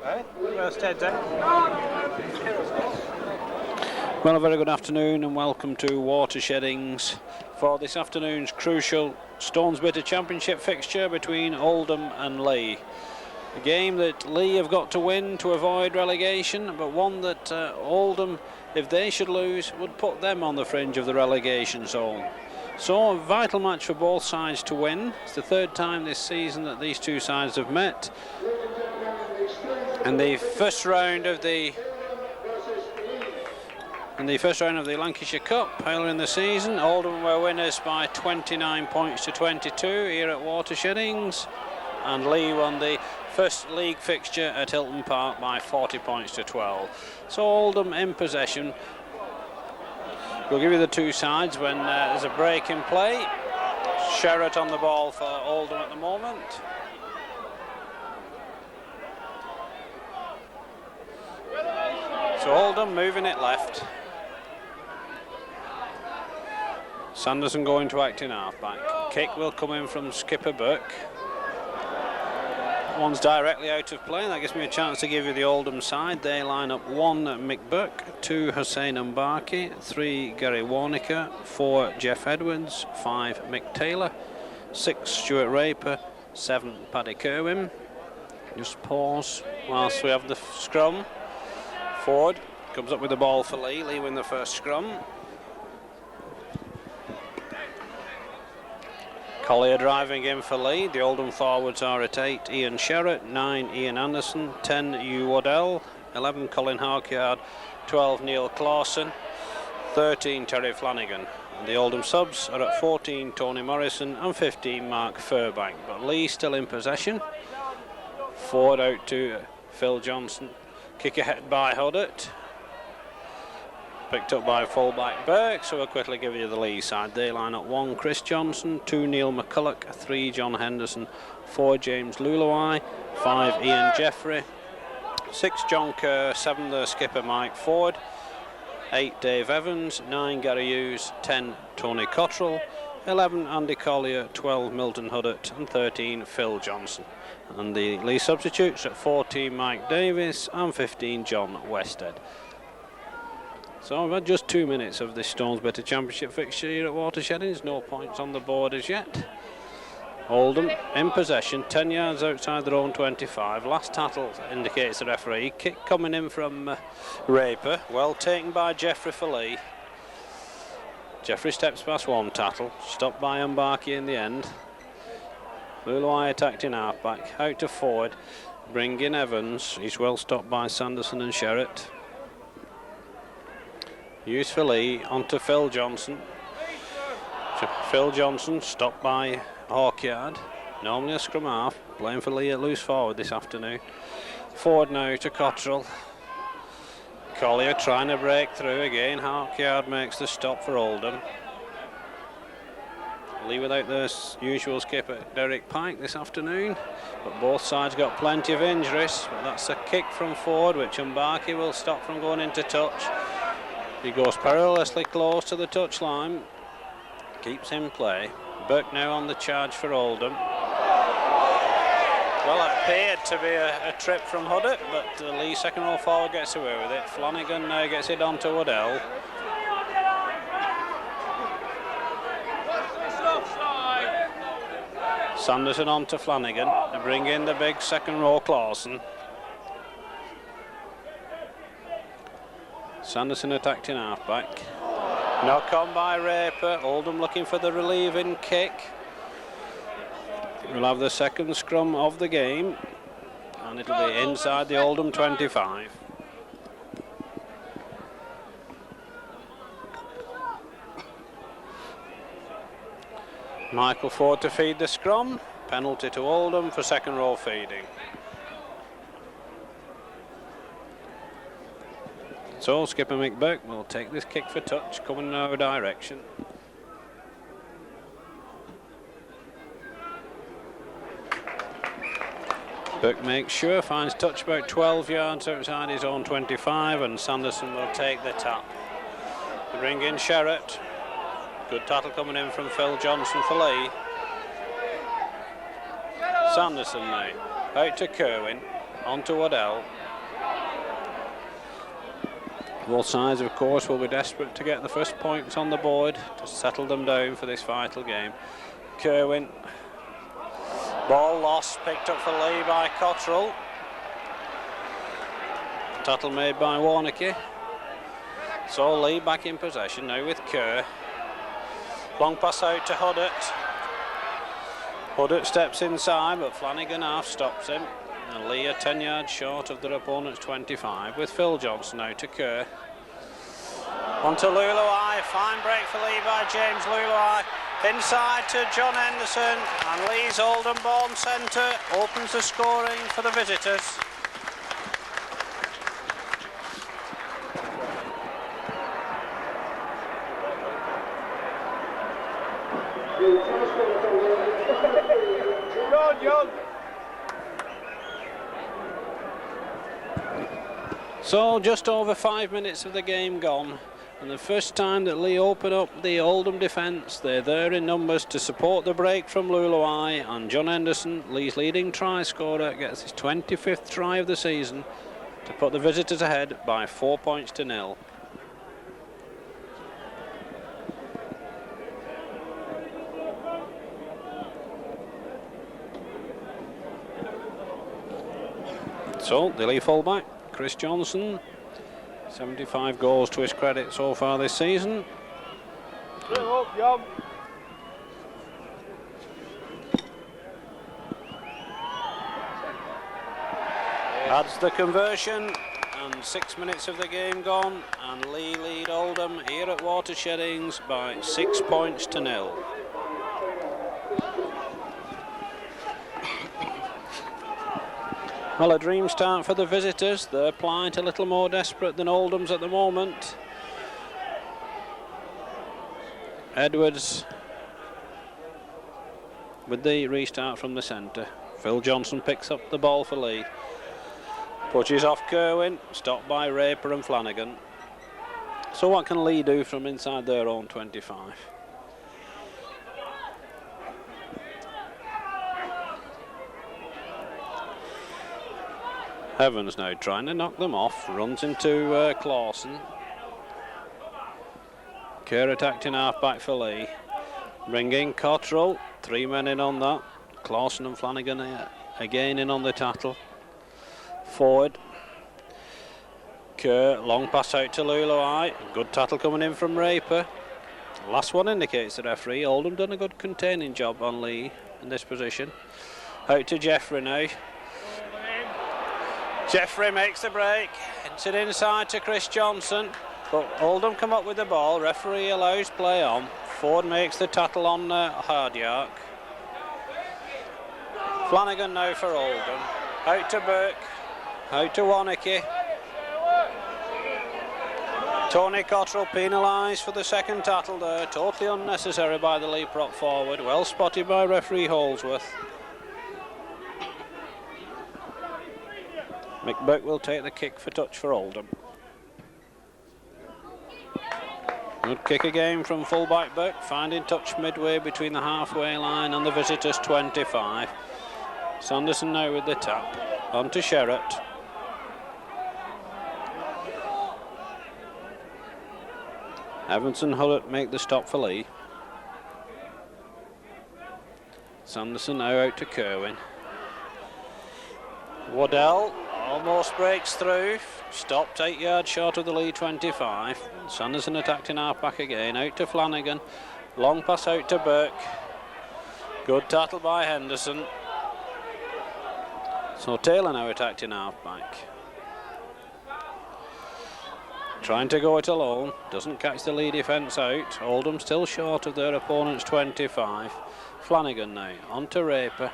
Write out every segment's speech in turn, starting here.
Well, a very good afternoon and welcome to Watersheddings for this afternoon's crucial Stones Bitter Championship fixture between Oldham and Leigh. A game that Leigh have got to win to avoid relegation, but one that Oldham, if they should lose, would put them on the fringe of the relegation zone. So a vital match for both sides to win. It's the third time this season that these two sides have met. And the first round of the Lancashire Cup earlier in the season, Oldham were winners by 29 points to 22 here at Watersheddings, and Leigh won the first league fixture at Hilton Park by 40 points to 12. So Oldham in possession. We'll give you the two sides when there's a break in play. Sherratt on the ball for Oldham at the moment. So Oldham moving it left. Sanderson going to act in half-back. Kick will come in from skipper Burke. One's directly out of play. That gives me a chance to give you the Oldham side. They line up 1 Mick Burke, 2 Hussein Mbaki, 3 Gary Warnicker, 4 Jeff Edwards, 5 Mick Taylor, 6 Stuart Raper, 7 Paddy Kerwin. Just pause whilst we have the scrum. Ford comes up with the ball for Leigh. Leigh win the first scrum. Collier driving in for Leigh. The Oldham forwards are at 8 Ian Sherratt, 9 Ian Anderson, 10 Hugh Waddell, 11 Colin Harkyard, 12 Neil Clausen, 13 Terry Flanagan. And the Oldham subs are at 14 Tony Morrison and 15 Mark Furbank. But Leigh still in possession. Ford out to Phil Johnson. Kick ahead by Huddart. Picked up by fullback Burke, so we'll quickly give you the Leigh side. They line up 1 Chris Johnson, 2 Neil McCulloch, 3 John Henderson, 4 James Luluai, 5 Ian Jeffrey, 6 John Kerr, 7 the skipper Mike Ford, 8 Dave Evans, 9 Gary Hughes, 10 Tony Cottrell, 11 Andy Collier, 12 Milton Huddart and 13 Phil Johnson. And the Leigh substitutes at 14 Mike Davis and 15 John Westhead. So we've had just 2 minutes of this Stones Bitter Championship fixture here at Watersheddings. No points on the board as yet. Oldham in possession, 10 yards outside their own 25. Last tattle indicates the referee. Kick coming in from Raper. Well taken by Jeffrey for Leigh. Jeffrey steps past one tattle. Stopped by Mbaki in the end. Luluai attacked in half-back. Out to Ford. Bring in Evans. He's well stopped by Sanderson and Sherratt. Use for Leigh, onto Phil Johnson. Phil Johnson stopped by Hawkyard. Normally a scrum half, playing for Leigh at loose forward this afternoon. Ford now to Cottrell. Collier trying to break through again. Hawkyard makes the stop for Oldham. Leigh without their usual skipper Derek Pike this afternoon, but both sides got plenty of injuries. But that's a kick from Ford, which Mbaki will stop from going into touch. He goes perilously close to the touchline, keeps in play. Burke now on the charge for Oldham. Well, it appeared to be a trip from Huddart, but the Leigh second row forward gets away with it. Flanagan now gets it onto Waddell. Sanderson on to Flanagan to bring in the big second row Clausen. Sanderson attacked in half-back. Knock on by Raper. Oldham looking for the relieving kick. We'll have the second scrum of the game, and it'll be inside the Oldham 25. Michael Ford to feed the scrum. Penalty to Oldham for second row feeding. So skipper Mick Burke will take this kick for touch, coming in our direction. Burke makes sure, finds touch about 12 yards outside his own 25, and Sanderson will take the tap. They bring in Sherratt. Good tattle coming in from Phil Johnson for Leigh. Sanderson now out to Kerwin. on to Waddell. Both sides, of course, will be desperate to get the first points on the board to settle them down for this vital game. Kerwin. Ball lost, picked up for Leigh by Cottrell. Tackle made by Warnocky. So Leigh back in possession now with Kerr. Long pass out to Huddart. Huddart steps inside, but Flanagan half stops him. And Leigh are 10 yards short of their opponent's 25, with Phil Johnson now to Kerr. On to Luluai, fine break for Leigh by James Luluai. Inside to John Henderson, and Leigh's Oldham-born centre opens the scoring for the visitors. So just over 5 minutes of the game gone, and the first time that Leigh open up the Oldham defence. They're there in numbers to support the break from Luluai, and John Henderson, Leigh's leading try scorer, gets his 25th try of the season to put the visitors ahead by 4 points to 0. So the Leigh fullback, Chris Johnson, 75 goals to his credit so far this season. Adds the conversion, and 6 minutes of the game gone, and Leigh lead Oldham here at Watersheddings by 6 points to 0. Well, a dream start for the visitors. Their plight a little more desperate than Oldham's at the moment. Edwards with the restart from the centre. Phil Johnson picks up the ball for Leigh. Pushes off Kerwin, stopped by Raper and Flanagan. So what can Leigh do from inside their own 25? Evans now trying to knock them off, runs into Clausen. Kerr attacked in half back for Leigh. Bring in Cottrell, 3 men in on that. Clausen and Flanagan again in on the tackle. Forward. Kerr, long pass out to Luluai. Good tackle coming in from Raper. Last one indicates the referee. Oldham done a good containing job on Leigh in this position. Out to Jeffrey now. Jeffrey makes the break, hits it inside to Chris Johnson, but Oldham come up with the ball. Referee allows play on. Ford makes the tackle on Hardyark. Flanagan now for Oldham. Out to Burke, out to Warnocky. Tony Cottrell penalised for the second tackle there. Totally unnecessary by the Leigh prop forward. Well spotted by referee Holsworth. McBurke will take the kick for touch for Oldham. Good kick again from fullback Burke, finding touch midway between the halfway line and the visitors' 25. Sanderson now with the tap. On to Sherratt. Evans and Hullett make the stop for Leigh. Sanderson now out to Kerwin. Waddell almost breaks through, stopped 8 yards short of the Leigh 25. Sanderson attacked in half back again, out to Flanagan. Long pass out to Burke. Good tackle by Henderson. So Taylor now attacked in half back. Trying to go it alone, doesn't catch the Leigh defence out. Oldham still short of their opponent's 25. Flanagan now, on to Raper.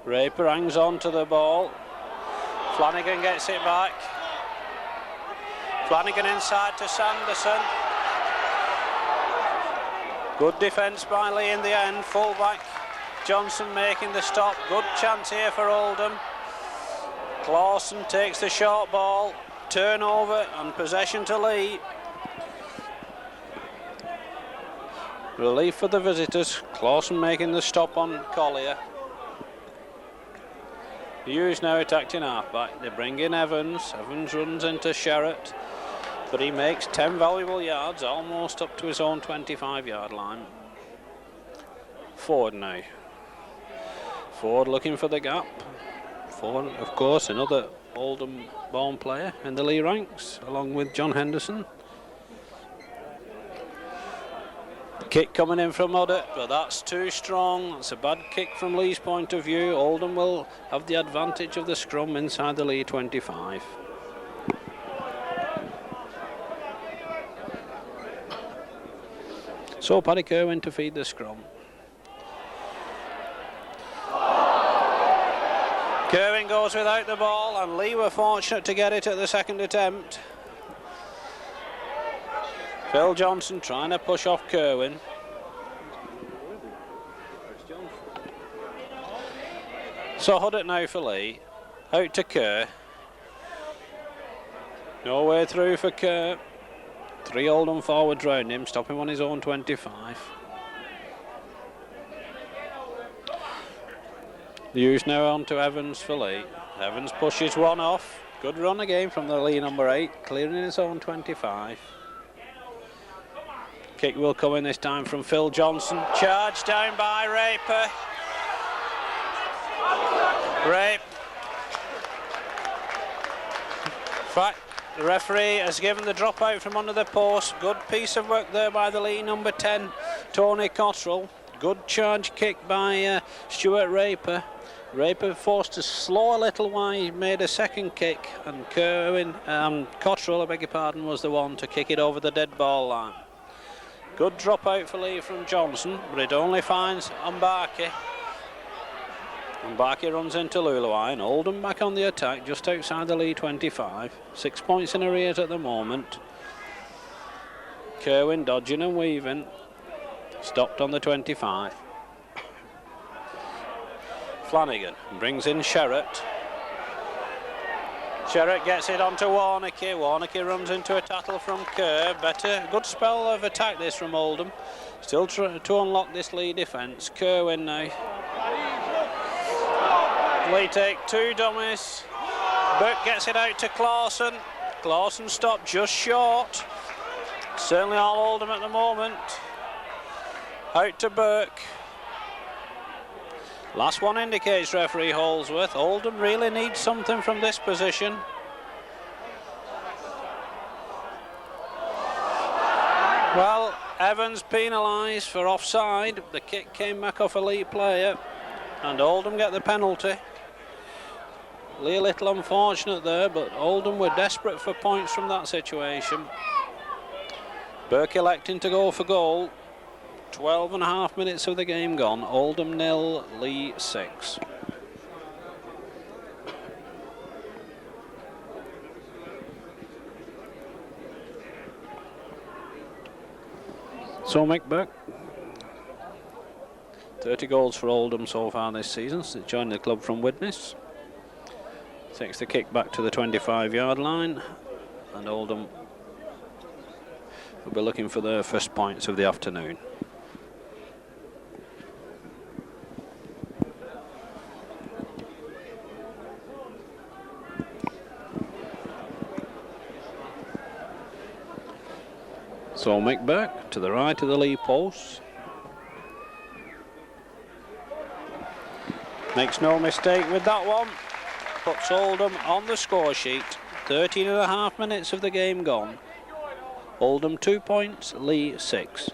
Raper hangs on to the ball. Flanagan gets it back. Flanagan inside to Sanderson. Good defence by Leigh in the end. Fullback Johnson making the stop. Good chance here for Oldham. Clausen takes the short ball. Turnover and possession to Leigh. Relief for the visitors. Clausen making the stop on Collier. Hughes now attacked in half-back. They bring in Evans. Evans runs into Sherratt, but he makes 10 valuable yards, almost up to his own 25-yard line. Ford now. Ford looking for the gap. Ford, of course, another Oldham-born player in the Leigh ranks, along with John Henderson. Kick coming in from Oddett, but that's too strong. It's a bad kick from Leigh's point of view. Oldham will have the advantage of the scrum inside the Leigh 25. So Paddy Kerwin to feed the scrum. Kerwin goes without the ball, and Leigh were fortunate to get it at the second attempt. Phil Johnson trying to push off Kerwin. So Huddett now for Leigh. Out to Kerr. No way through for Kerr. 3 Oldham forwards round him, stop him on his own 25. Hughes now on to Evans for Leigh. Evans pushes one off. Good run again from the Leigh number 8, clearing his own 25. Kick will come in this time from Phil Johnson. Charged down by Raper. The referee has given the dropout from under the post. Good piece of work there by the Leigh number 10, Tony Cottrell. Good charge kick by Stuart Raper. Raper forced to slow a little while he made a second kick, and Cottrell, I beg your pardon, was the one to kick it over the dead ball line. Good drop out for Leigh from Johnson, but it only finds Mbaki. Mbaki runs into Luluai, and Oldham back on the attack just outside the Leigh 25. 6 points in arrears at the moment. Kerwin dodging and weaving. Stopped on the 25. Flanagan brings in Sherratt. Sherratt gets it onto Warnocky. Warnocky runs into a tackle from Kerr. Good spell of attack this from Oldham. Still trying to unlock this Leigh defence. Kerwin now. Leigh take 2 dummies. Burke gets it out to Clausen. Clausen stopped just short. Certainly all Oldham at the moment. Out to Burke. Last one indicates referee Holsworth. Oldham really needs something from this position. Well, Evans penalised for offside. The kick came back off a Leigh player, and Oldham get the penalty. Leigh a little unfortunate there, but Oldham were desperate for points from that situation. Burke electing to go for goal. 12 and a half minutes of the game gone. Oldham 0, Leigh 6. So Mick Burke, 30 goals for Oldham so far this season since joining the club from Widnes. Takes the kick back to the 25-yard line, and Oldham will be looking for their first points of the afternoon. So Mick Burke to the right of the Leigh post. Makes no mistake with that one. Puts Oldham on the score sheet. 13 and a half minutes of the game gone. Oldham 2 points, Leigh 6.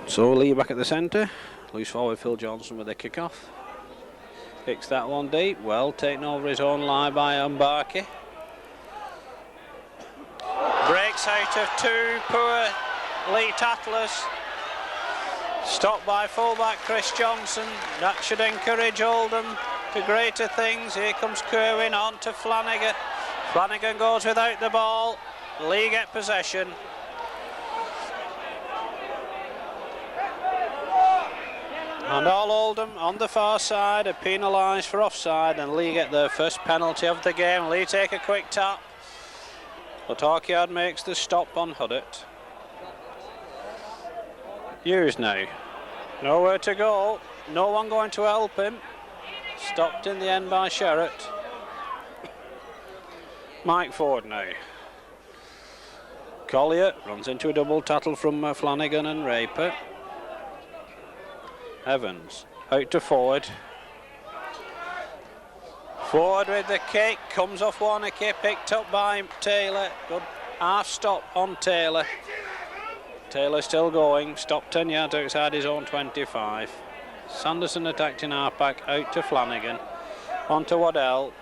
So Leigh back at the centre. Loose forward Phil Johnson with a kick-off. Kicks that one deep. Well taken over his own line by Mbaki. Breaks out of 2 poor Leigh tattlers. Stopped by fullback Chris Johnson. That should encourage Oldham to greater things. Here comes Kerwin on to Flanagan. Flanagan goes without the ball. Leigh get possession. And all Oldham on the far side are penalised for offside, and Leigh get their first penalty of the game. Leigh take a quick tap, but Harkyard makes the stop on Huddett. Hughes now, nowhere to go, no one going to help him. Stopped in the end by Sherratt. Mike Ford now. Collier runs into a double tattle from Flanagan and Raper. Evans out to Ford. Ford with the kick, comes off Warnocky, picked up by Taylor. Good half stop on Taylor. Taylor still going, stopped 10 yards outside his own 25. Sanderson attacked in half-back, out to Flanagan. On to Waddell.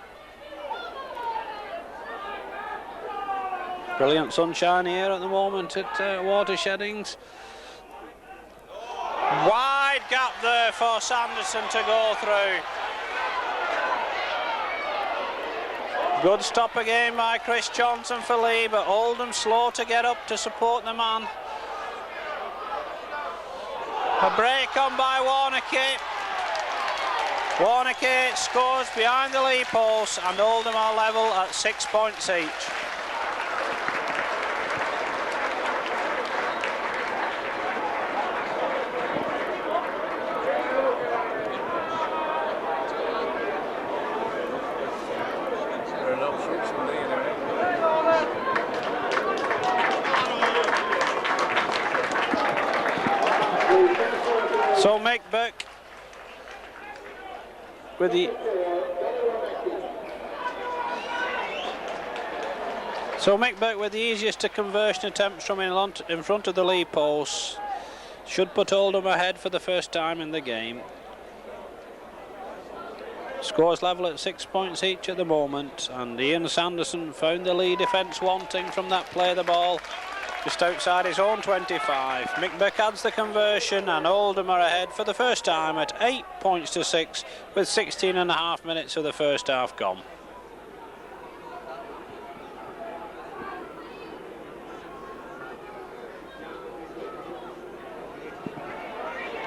Brilliant sunshine here at the moment at Watersheddings. Wide gap there for Sanderson to go through. Good stop again by Chris Johnson for Leigh, but Oldham slow to get up to support the man. A break on by Warnocky. Warnocky scores behind the Leigh post, and Oldham are level at 6 points each. So Mick Burke with the easiest to conversion attempts from in front of the Leigh post. Should put Oldham ahead for the first time in the game. Scores level at 6 points each at the moment, and Ian Sanderson found the Leigh defence wanting from that play of the ball just outside his own 25. Mick Burke adds the conversion, and Oldham are ahead for the first time at 8 points to 6 with 16.5 minutes of the first half gone.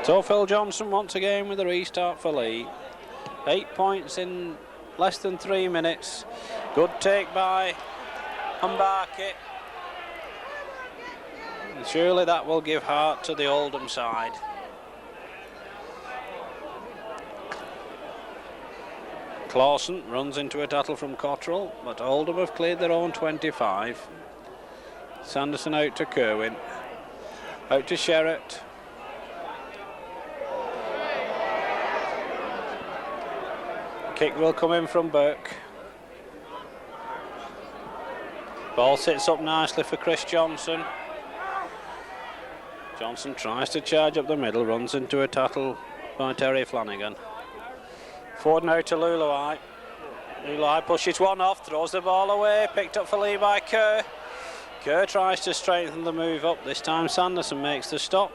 So Phil Johnson once again with a restart for Leigh. 8 points in less than 3 minutes. Good take by Humbarkey. And surely that will give heart to the Oldham side. Clausen runs into a tattle from Cottrell, but Oldham have cleared their own 25. Sanderson out to Kerwin. Out to Sherratt. Kick will come in from Burke. Ball sits up nicely for Chris Johnson. Johnson tries to charge up the middle, runs into a tattle by Terry Flanagan. Ford now to Luluai. Luluai pushes one off, throws the ball away, picked up for Leigh by Kerr. Kerr tries to strengthen the move up, this time Sanderson makes the stop.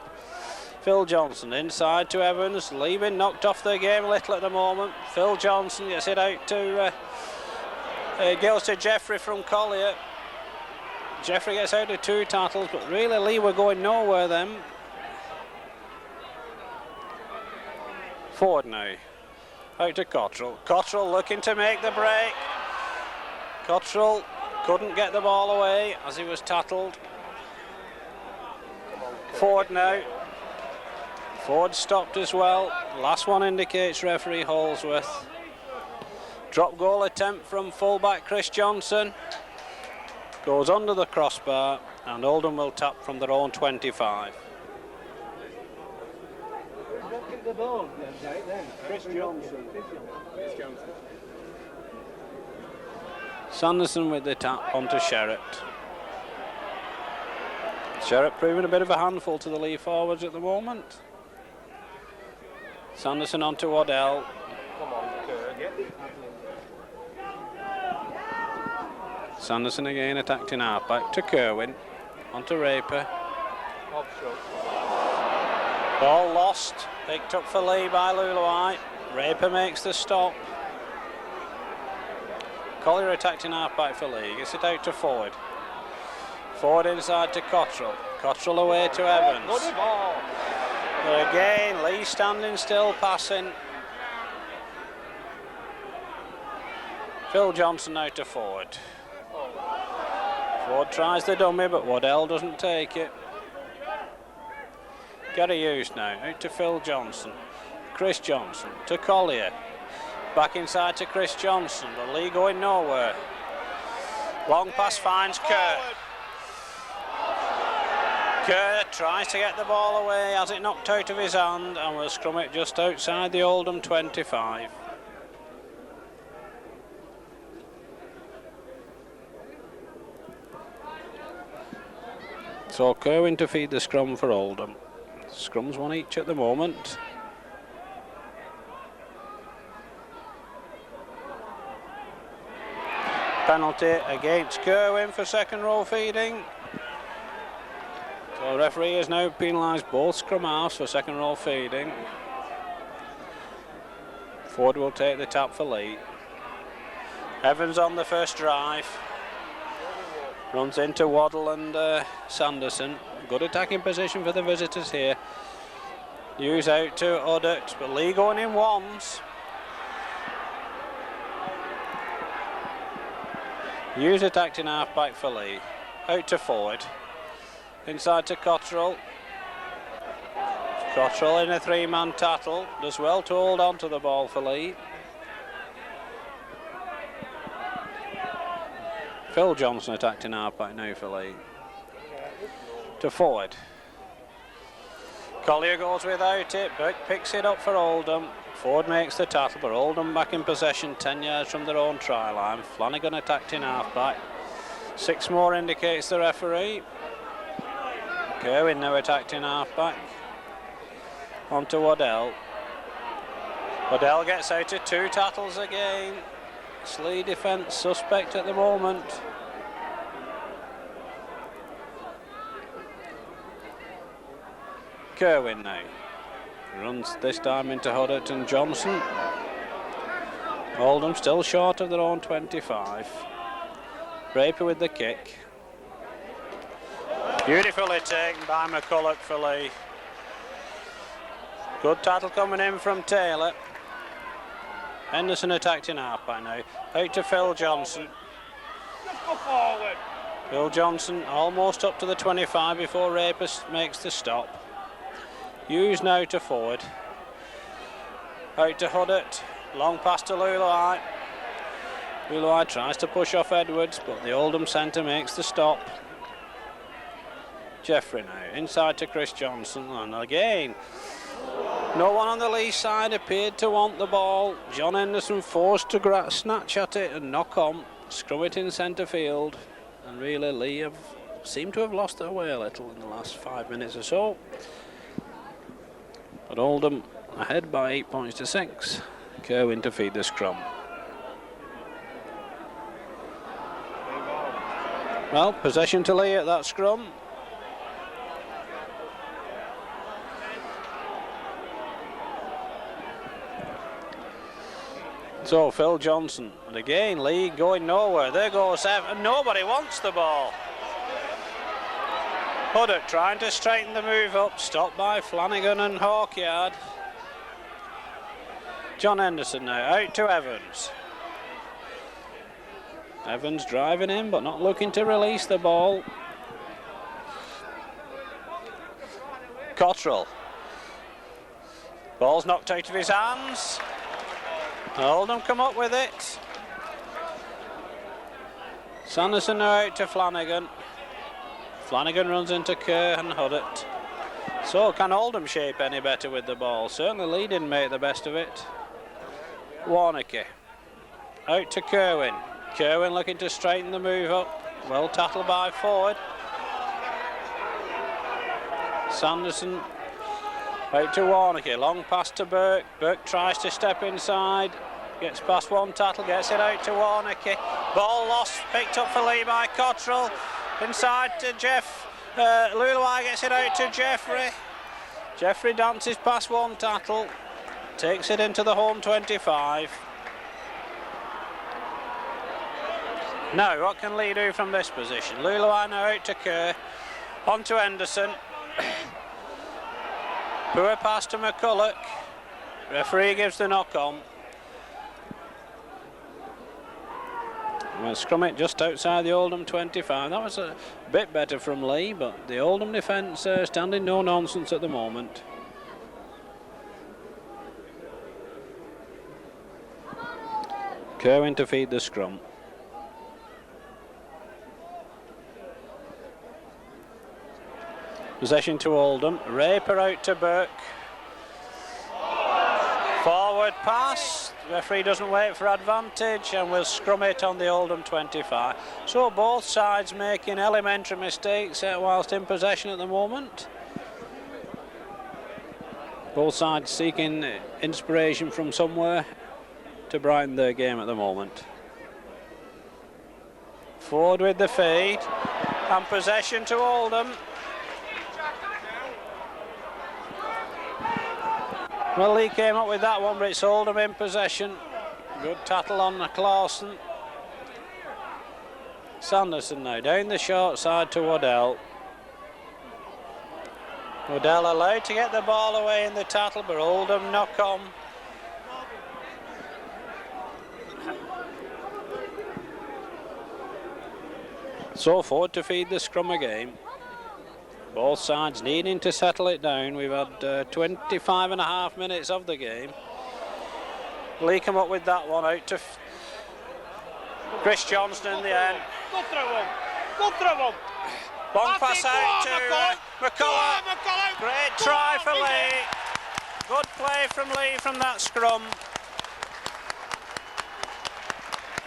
Phil Johnson inside to Evans. Leigh been knocked off their game a little at the moment. Phil Johnson gets it out to goes to Jeffrey from Collier. Jeffrey gets out of 2 tackles, but really Leigh were going nowhere then. Ford now. Out to Cottrell. Cottrell looking to make the break. Cottrell couldn't get the ball away as he was tattled. Ford now. Ford stopped as well. Last one indicates referee Holsworth. Drop goal attempt from fullback Chris Johnson. Goes under the crossbar, and Oldham will tap from their own 25. The ball, Chris Johnson. Sanderson with the tap onto Sherratt. Sherratt proving a bit of a handful to the Leigh forwards at the moment. Sanderson onto Waddell. Come on, Sanderson again attacked in half back to Kerwin. Onto Raper. Ball lost. Picked up for Leigh by Luluai. Raper makes the stop. Collier attacked in half back for Leigh. Gets it out to Ford. Ford inside to Cottrell. Cottrell away to Evans. But again, Leigh standing still, passing. Phil Johnson now to Ford. Ford tries the dummy, but Waddell doesn't take it. Gary Hughes now, out to Phil Johnson. Chris Johnson to Collier. Back inside to Chris Johnson, but Leigh going nowhere. Long pass finds Kerr. Kerr tries to get the ball away, has it knocked out of his hand, and will scrum it just outside the Oldham 25. So Kerwin to feed the scrum for Oldham. Scrums one each at the moment. Penalty against Kerwin for second row feeding. So the referee has now penalised both scrum halves for second row feeding. Ford will take the tap for Leigh. Evans on the first drive. Runs into Waddle and Sanderson. Good attacking position for the visitors here. Hughes out to Uddert, but Leigh going in ones. Hughes attacked in half back for Leigh. Out to Ford. Inside to Cottrell. Cottrell in a three-man tattle. Does well to hold on to the ball for Leigh. Phil Johnson attacked in half back now for Leigh. To Ford. Collier goes without it. Burke picks it up for Oldham. Ford makes the tackle, but Oldham back in possession 10 yards from their own try line. Flanagan attacked in half back. 6 more indicates the referee. Kerwin now attacked in half back. On to Waddell. Waddell gets out of 2 tackles again. Leigh defence suspect at the moment. Kerwin now runs this time into Huddart and Johnson. Oldham still short of their own 25. Draper with the kick. Beautifully taken by McCulloch for Leigh. Good tackle coming in from Taylor. Henderson attacked in half by now. Out to Phil Johnson. Just go forward. Phil Johnson almost up to the 25 before Raper makes the stop. Hughes now to Ford. Out to Huddart. Long pass to Luluai. Luluai tries to push off Edwards, but the Oldham centre makes the stop. Jeffrey now inside to Chris Johnson, and again no one on the Leigh side appeared to want the ball. John Henderson forced to snatch at it and knock on, scrum it in centre field, and really Leigh have seemed to have lost their way a little in the last 5 minutes or so. But Oldham ahead by 8 points to 6. Kerwin to feed the scrum. Well, possession to Leigh at that scrum. So Phil Johnson, and again Leigh going nowhere. There goes Evan. Nobody wants the ball. Huddart trying to straighten the move up, stopped by Flanagan and Hawkyard. John Henderson now out to Evans. Evans driving in but not looking to release the ball. Cottrell. Ball's knocked out of his hands. Oldham come up with it. Sanderson now out to Flanagan. Flanagan runs into Kerr and Huddart. So can Oldham shape any better with the ball? Certainly Leigh didn't make the best of it. Warnocky out to Kerwin. Kerwin looking to straighten the move up. Well tackled by Ford. Sanderson out to Warnocky. Long pass to Burke. Burke tries to step inside. Gets past one tackle. Gets it out to Warnocky. Ball lost. Picked up for Leigh by Cottrell. Inside to Jeff. Luluai gets it out to Jeffrey. Jeffrey dances past one tackle. Takes it into the home 25. Now, what can Leigh do from this position? Luluai now out to Kerr. On to Henderson. Poor pass to McCulloch. Referee gives the knock on. We'll scrum it just outside the Oldham 25. That was a bit better from Leigh, but the Oldham defence standing no nonsense at the moment. Kerwin to feed the scrum. Possession to Oldham. Raper out to Burke. Forward pass. Referee doesn't wait for advantage, and we'll scrum it on the Oldham 25. So both sides making elementary mistakes whilst in possession at the moment. Both sides seeking inspiration from somewhere to brighten their game at the moment. Forward with the feed, and possession to Oldham. Well, Leigh came up with that one, but it's Oldham in possession. Good tattle on Clausen. Sanderson now down the short side to Waddell. Waddell allowed to get the ball away in the tattle, but Oldham knock on. So forward to feed the scrum again. Both sides needing to settle it down. We've had 25 and a half minutes of the game. Leigh come up with that one out to Chris Johnston in the end. Go through him. Go through him. Long pass out to McCulloch. Great try for Leigh. Good play from Leigh from that scrum.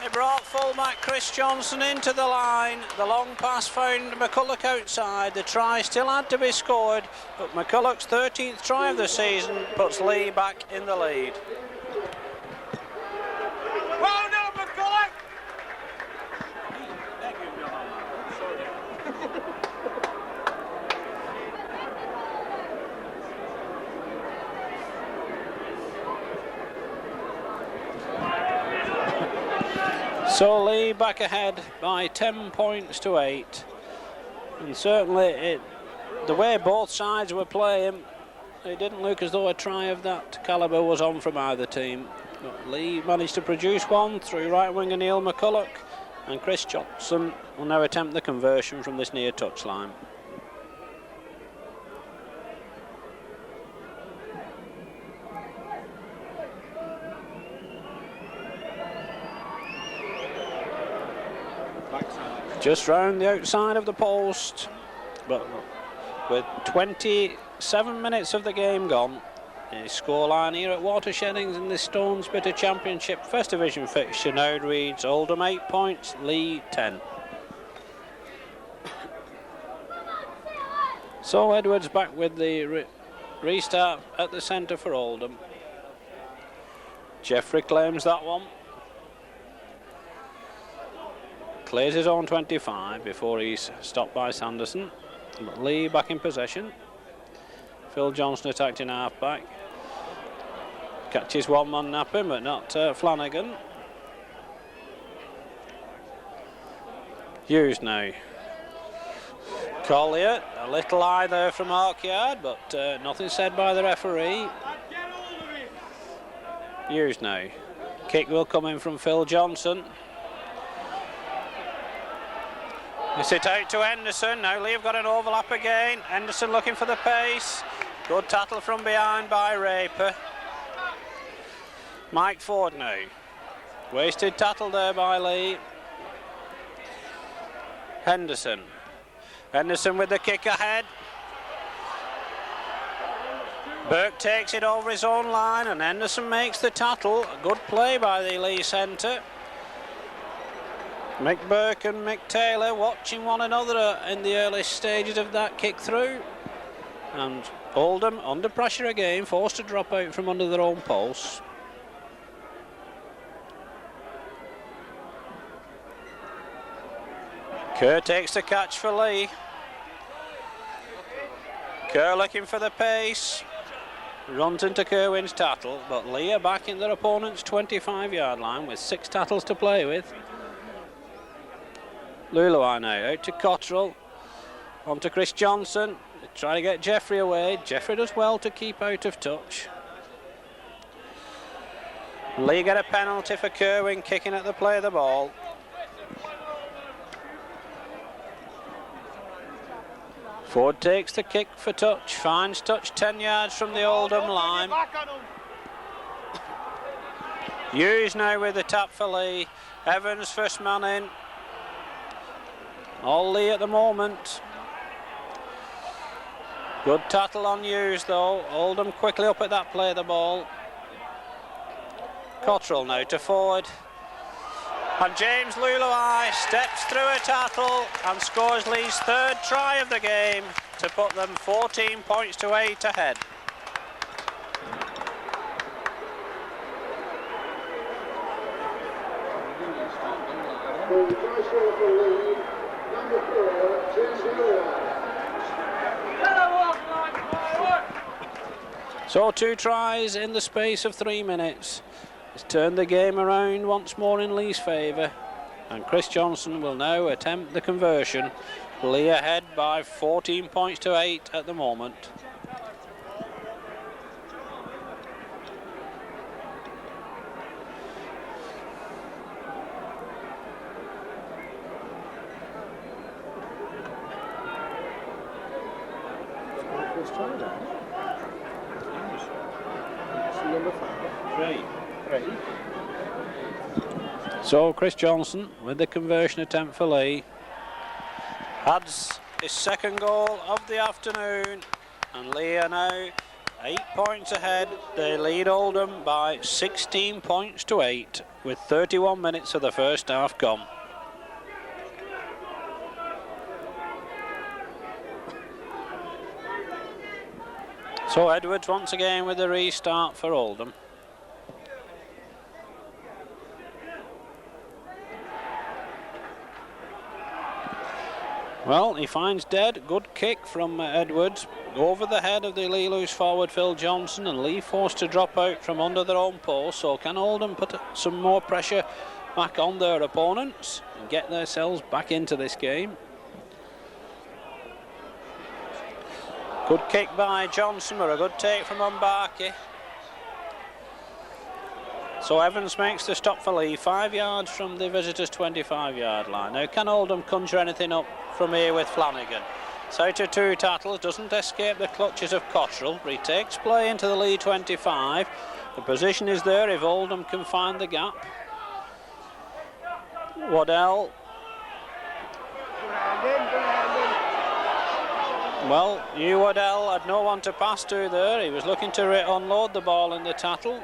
They brought fullback Chris Johnson into the line. The long pass found McCulloch outside. The try still had to be scored, but McCulloch's 13th try of the season puts Leigh back in the lead. Well done, McCulloch. So Leigh back ahead by 10 points to 8, and certainly the way both sides were playing, it didn't look as though a try of that calibre was on from either team. But Leigh managed to produce one through right winger Neil McCulloch, and Chris Johnson will now attempt the conversion from this near touchline. Just round the outside of the post, but with 27 minutes of the game gone, the scoreline here at Watershedings in the Stones Bitter Championship First Division fixture now reads Oldham 8 points, Leigh 10. So Edwards back with the restart at the centre for Oldham. Jeffrey claims that one. Clears his own 25 before he's stopped by Sanderson. But Leigh back in possession. Phil Johnson attacked in half back. Catches one man napping, but not Flanagan. Hughes now. Collier, a little eye there from Arkyard, but nothing said by the referee. Hughes now. Kick will come in from Phil Johnson. It's it out to Henderson. Now Leigh have got an overlap again. Henderson looking for the pace. Good tattle from behind by Raper. Mike Ford now. Wasted tattle there by Leigh. Henderson. Henderson with the kick ahead. Burke takes it over his own line, and Henderson makes the tattle. A good play by the Leigh centre. Mick Burke and Mick Taylor watching one another in the early stages of that kick through. And Oldham under pressure again, forced to drop out from under their own posts. Kerr takes the catch for Leigh. Kerr looking for the pace. Runs into Kerwin's tattle, but Leigh are back in their opponent's 25-yard line with 6 tattles to play with. Luluai now out to Cottrell, on to Chris Johnson. They try to get Jeffrey away. Jeffrey does well to keep out of touch. Leigh get a penalty for Kerwin kicking at the play of the ball. Ford takes the kick for touch, finds touch 10 yards from the Oldham line. Hughes now with the tap for Leigh. Evans first man in. All Leigh at the moment. Good tattle on Hughes though. Oldham quickly up at that play of the ball. Cottrell now to Ford. And James Luluai steps through a tackle and scores Leigh's third try of the game to put them 14 points to 8 ahead. So 2 tries in the space of 3 minutes. It's turned the game around once more in Leigh's favour, and Chris Johnson will now attempt the conversion. Leigh ahead by 14 points to 8 at the moment. So Chris Johnson with the conversion attempt for Leigh adds his second goal of the afternoon, and Leigh are now 8 points ahead. They lead Oldham by 16 points to 8 with 31 minutes of the first half gone. So Edwards once again with the restart for Oldham. Well, he finds dead. Good kick from Edwards over the head of the Leigh loose forward Phil Johnson, and Leigh forced to drop out from under their own post. So can Oldham put some more pressure back on their opponents and get themselves back into this game? Good kick by Johnson, or a good take from Mbaki. So Evans makes the stop for Leigh, 5 yards from the visitors' 25-yard line. Now can Oldham conjure anything up from here with Flanagan? It's out of 2 tackles, doesn't escape the clutches of Cottrell. Retakes play into the Leigh 25. The position is there if Oldham can find the gap. Waddell. Well, Hugh Waddell had no one to pass to there. He was looking to unload the ball in the tattle.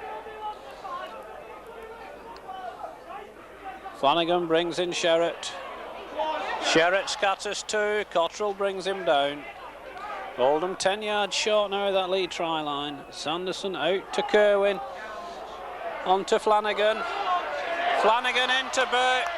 Flanagan brings in Sherratt. Sherratt scatters 2. Cottrell brings him down. Oldham 10 yards short now of that Leigh try line. Sanderson out to Kerwin. On to Flanagan. Flanagan into Burke.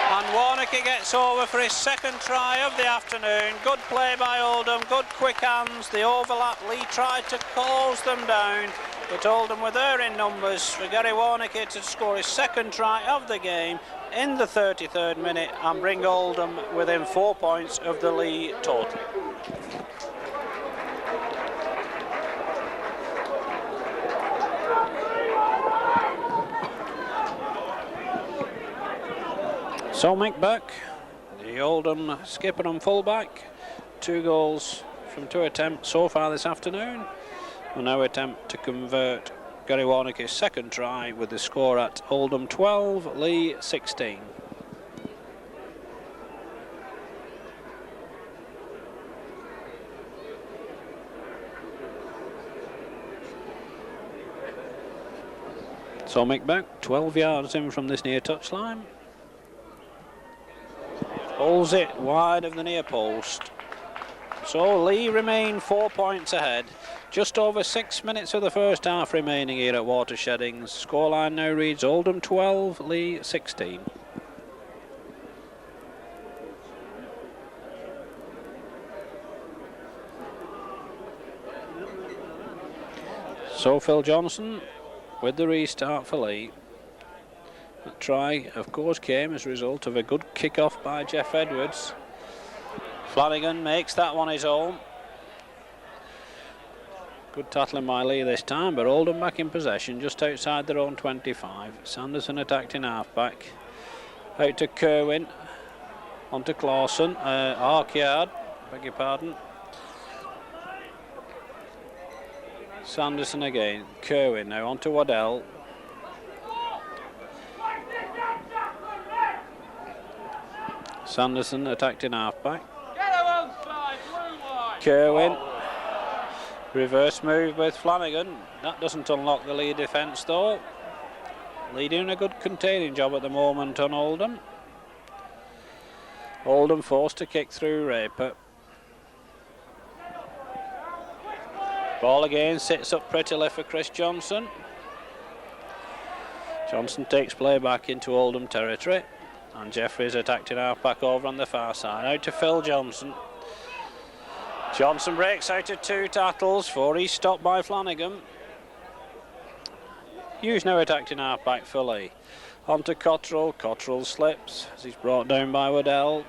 And Warnocky gets over for his second try of the afternoon. Good play by Oldham, good quick hands. The overlap, Leigh tried to close them down, but Oldham were there in numbers for Gary Warnocky to score his second try of the game in the 33rd minute and bring Oldham within 4 points of the Leigh total. So Mick Buck, the Oldham skipper and fullback, 2 goals from 2 attempts so far this afternoon, will now attempt to convert Gary Warnocky's second try with the score at Oldham 12, Leigh 16. So Mick Buck, 12 yards in from this near touchline. Pulls it wide of the near post. So Leigh remain 4 points ahead. Just over 6 minutes of the first half remaining here at Watersheddings. Scoreline now reads Oldham 12, Leigh 16. So Phil Johnson with the restart for Leigh. The try, of course, came as a result of a good kick-off by Jeff Edwards. Flanagan makes that one his own. Good tackling by Leigh this time, but Oldham back in possession just outside their own 25. Sanderson attacked in half-back. Out to Kerwin. On to Clausen. Arkyard, beg your pardon. Sanderson again. Kerwin now on to Waddell. Sanderson attacked in half-back. Kerwin. Reverse move with Flanagan. That doesn't unlock the Leigh defence though. Leigh doing a good containing job at the moment on Oldham. Oldham forced to kick through Raper. Ball again, sits up prettily for Chris Johnson. Johnson takes play back into Oldham territory. And Jeffries attacked in half-back over on the far side. Out to Phil Johnson. Johnson breaks out of 2 tackles before he's stopped by Flanagan. Hughes now attacked in half-back for Leigh. On to Cottrell. Cottrell slips as he's brought down by Waddell.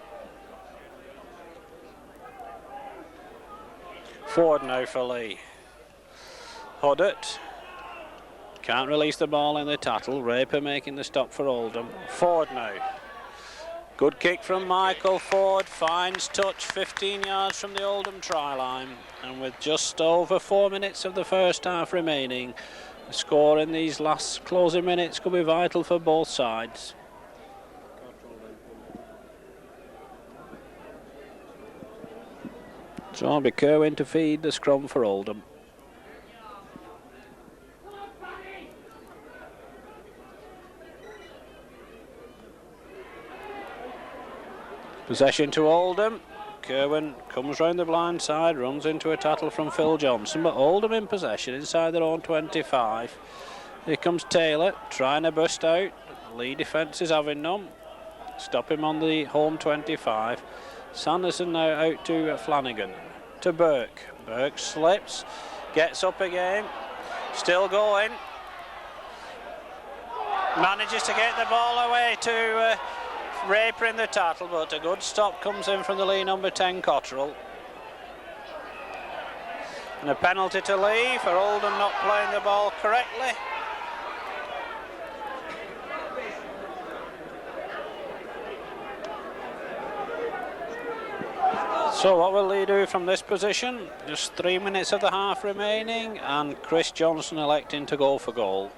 Forward now for Leigh. Huddett. Can't release the ball in the tackle. Raper making the stop for Oldham. Forward now. Good kick from Michael. Ford finds touch 15 yards from the Oldham try line, and with just over 4 minutes of the first half remaining, the score in these last closing minutes could be vital for both sides. So it'll be Kerwin to feed the scrum for Oldham. Possession to Oldham. Kerwin comes round the blind side, runs into a tackle from Phil Johnson, but Oldham in possession inside their own 25. Here comes Taylor, trying to burst out. Leigh defence is having none. Stop him on the home 25. Sanderson now out to Flanagan. To Burke. Burke slips, gets up again, still going. Manages to get the ball away to Raper in the tackle, but a good stop comes in from the Leigh number 10, Cottrell. And a penalty to Leigh for Oldham not playing the ball correctly. So what will Leigh do from this position? Just 3 minutes of the half remaining, and Chris Johnson electing to go for goal.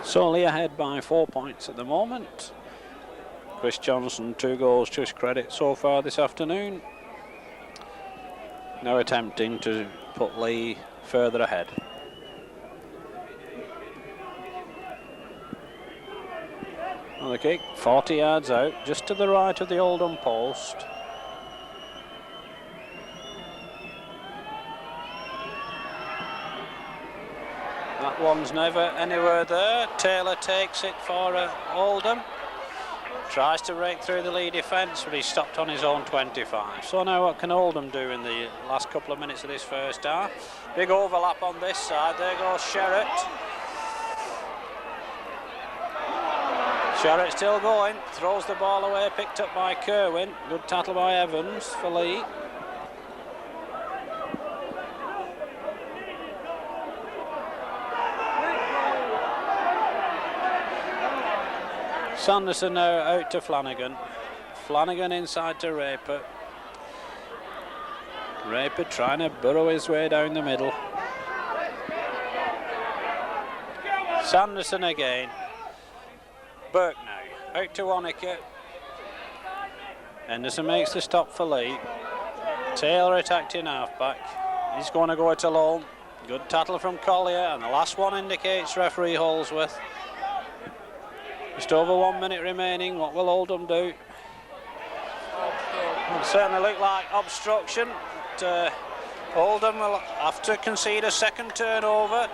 So Leigh ahead by 4 points at the moment. Chris Johnson, 2 goals to his credit so far this afternoon. Now attempting to put Leigh further ahead. Another kick, 40 yards out, just to the right of the Oldham post. That one's never anywhere there. Taylor takes it for Oldham. Tries to break through the Leigh defence, but he's stopped on his own 25. So now what can Oldham do in the last couple of minutes of this first half? Big overlap on this side. There goes Sherratt. Sherratt still going. Throws the ball away, picked up by Kerwin. Good tackle by Evans for Leigh. Sanderson now out to Flanagan. Flanagan inside to Raper. Raper trying to burrow his way down the middle. Sanderson again. Burke now out to Wanniker. Henderson makes the stop for Leigh. Taylor attacked in half-back. He's going to go it alone. Good tackle from Collier, and the last one indicates referee Holsworth. Just over 1 minute remaining. What will Oldham do? It certainly look like obstruction. But, Oldham will have to concede a second turnover.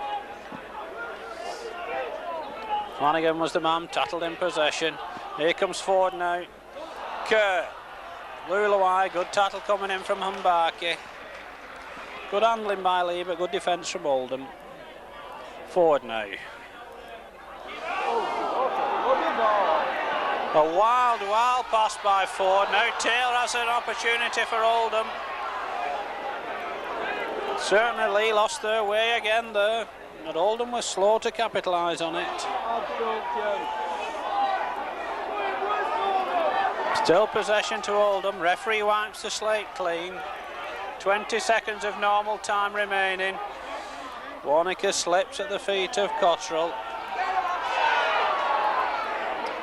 Flanagan was the man, tattled in possession. Here comes Ford now. Kerr. Lulawai, good tattle coming in from Humbaki. Good handling by Leigh, but good defence from Oldham. Forward now. A wild pass by Ford. Now Taylor has an opportunity for Oldham. Certainly Leigh lost their way again there, but Oldham was slow to capitalise on it. Still possession to Oldham. Referee wipes the slate clean. 20 seconds of normal time remaining. Warnicker slips at the feet of Cottrell.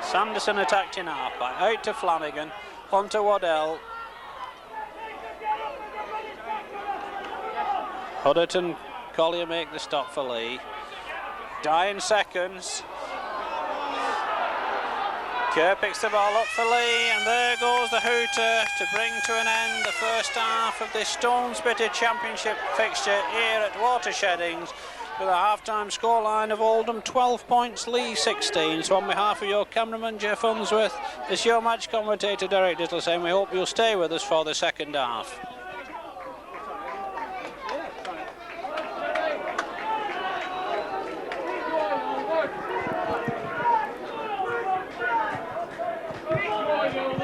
Sanderson attacked in half-back. Out to Flanagan. On to Waddell. Huddart and Collier make the stop for Leigh. Dying seconds. Kerr picks the ball up for Leigh, and there goes the hooter to bring to an end the first half of this Stones-Bitter Championship fixture here at Watersheddings, with a half-time scoreline of Oldham 12 points, Leigh 16. So on behalf of your cameraman Jeff Unsworth, it's your match commentator Derek Dittle saying we hope you'll stay with us for the second half.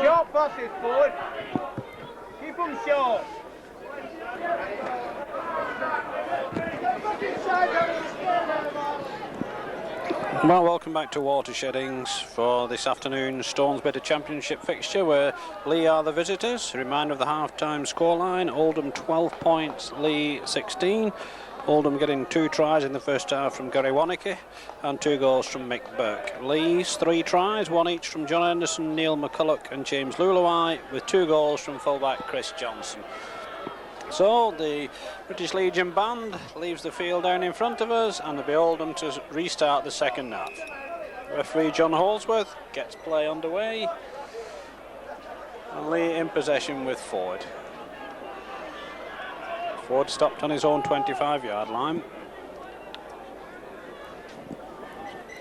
Short passes forward. Keep them short. Well, welcome back to Watersheddings for this afternoon's Stones-Bitter Championship fixture, where Leigh are the visitors. A reminder of the half-time scoreline: Oldham 12 points, Leigh 16. Oldham getting 2 tries in the first half from Gary Warnicker and 2 goals from Mick Burke. Leigh's 3 tries, 1 each from John Anderson, Neil McCulloch and James Luluai, with 2 goals from fullback Chris Johnson. So the British Legion band leaves the field down in front of us, and it'll be Oldham to restart the second half. Referee John Holsworth gets play underway, and Leigh in possession with Ford. Ford stopped on his own 25-yard line.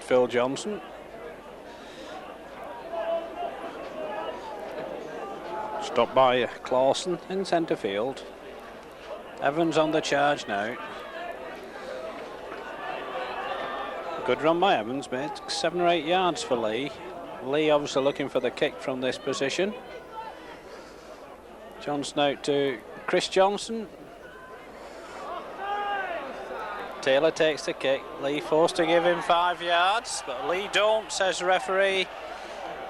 Phil Johnson. Stopped by Clausen in centre field. Evans on the charge now. Good run by Evans, made 7 or 8 yards for Leigh. Leigh obviously looking for the kick from this position. Johnson out to Chris Johnson. Taylor takes the kick. Leigh forced to give him 5 yards, but Leigh don't, says referee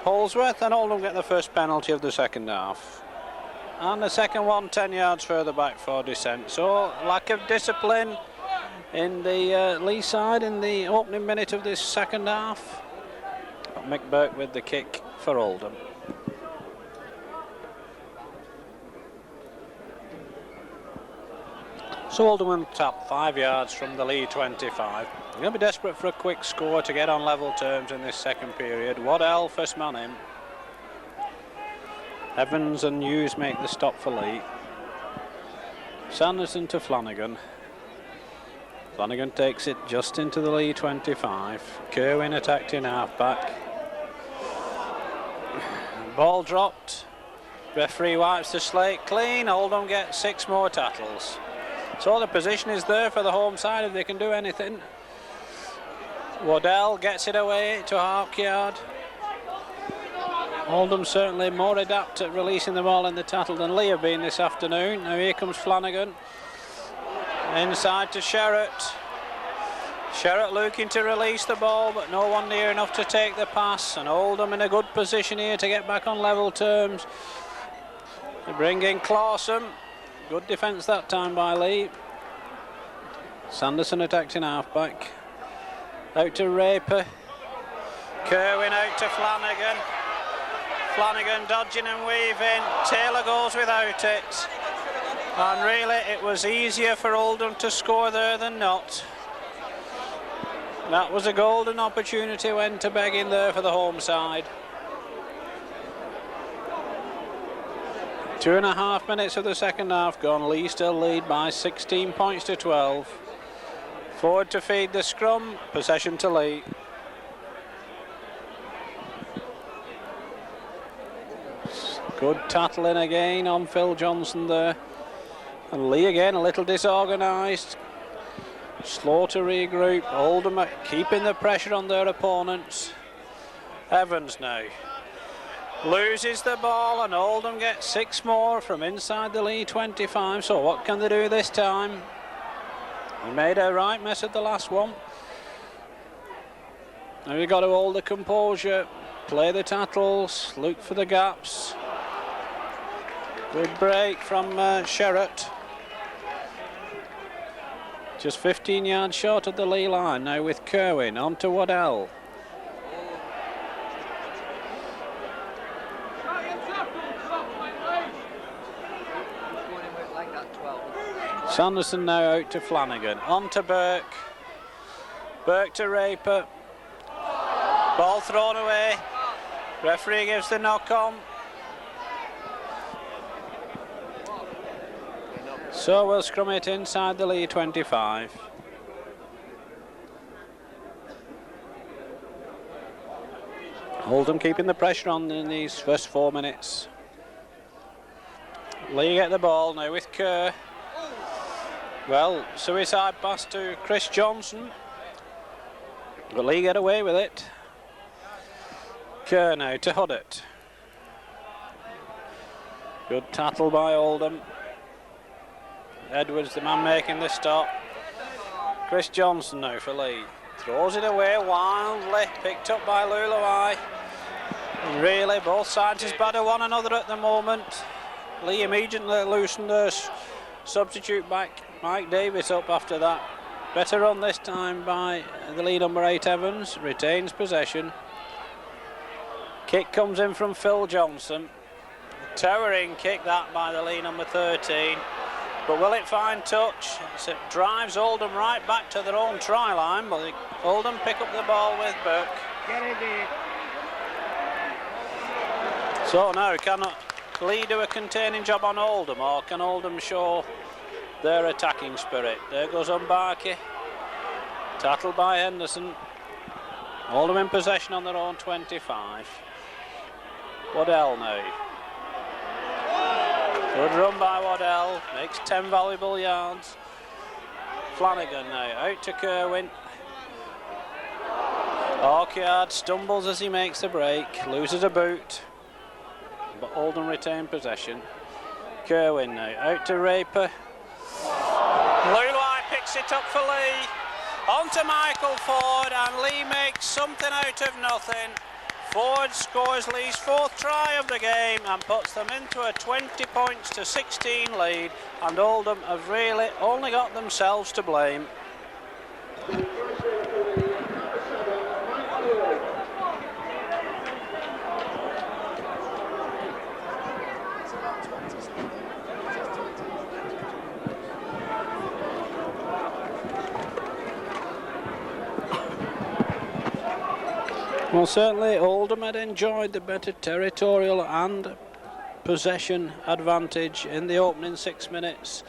Holsworth, and Oldham get the first penalty of the second half. And the second one 10 yards further back for descent. So lack of discipline in the Leigh side in the opening minute of this second half. But Mick Burke with the kick for Oldham. So Oldham on top, 5 yards from the Leigh 25. They're going to be desperate for a quick score to get on level terms in this second period. Waddell first man in. Evans and Hughes make the stop for Leigh. Sanderson to Flanagan. Flanagan takes it just into the Leigh 25. Kerwin attacked in half-back. Ball dropped. Referee wipes the slate clean. Oldham gets 6 more tackles. So the position is there for the home side if they can do anything. Waddell gets it away to Harkyard. Oldham certainly more adept at releasing the ball in the tattle than Leigh have been this afternoon. Now here comes Flanagan. Inside to Sherratt. Sherratt looking to release the ball, but no one near enough to take the pass. And Oldham in a good position here to get back on level terms. They bring in Clausen. Good defence that time by Leigh. Sanderson attacked in half-back. Out to Raper. Kerwin out to Flanagan. Flanagan dodging and weaving. Taylor goes without it. And really it was easier for Oldham to score there than not. That was a golden opportunity when to beg in there for the home side. 2.5 minutes of the second half gone. Leigh still lead by 16 points to 12. Forward to feed the scrum. Possession to Leigh. Good tattling again on Phil Johnson there. And Leigh again, a little disorganised. Slow to regroup. Oldham keeping the pressure on their opponents. Evans now loses the ball, and Oldham gets 6 more from inside the Leigh 25. So what can they do this time? They made a right mess of the last one. Now you've got to hold the composure, play the tackles, look for the gaps. Good break from Sherratt. Just 15 yards short of the Leigh line now with Kerwin on to Waddell. Sanderson now out to Flanagan, on to Burke. Burke to Raper. Ball thrown away. Referee gives the knock on. So we'll scrum it inside the Leigh 25. Oldham keeping the pressure on in these first 4 minutes. Leigh get the ball now with Kerr. Well, suicide pass to Chris Johnson. But Leigh get away with it. Kerr now to Huddart. Good tattle by Oldham. Edwards, the man making the stop. Chris Johnson now for Leigh. Throws it away wildly, picked up by Lulawai. And really, both sides is bad at one another at the moment. Leigh immediately loosened their substitute back, Mike Davis, up after that. Better run this time by the Leigh number 8 Evans. Retains possession. Kick comes in from Phil Johnson. Towering kick that by the Leigh number 13. But will it find touch? It drives Oldham right back to their own try line, but Oldham pick up the ball with Burke. Get it in. So now, can Leigh do a containing job on Oldham, or can Oldham show their attacking spirit? There goes Umbarki. Tattled by Henderson. Oldham in possession on their own 25. Waddell now. Good run by Waddell, makes 10 valuable yards. Flanagan now, out to Kerwin. Orchard stumbles as he makes the break, loses a boot, but Oldham retain possession. Kerwin now, out to Raper. Lulawai picks it up for Leigh. On to Michael Ford, and Leigh makes something out of nothing. Ford scores Leigh's 4th try of the game and puts them into a 20 points to 16 lead, and Oldham have really only got themselves to blame. Well, certainly Oldham had enjoyed the better territorial and possession advantage in the opening 6 minutes.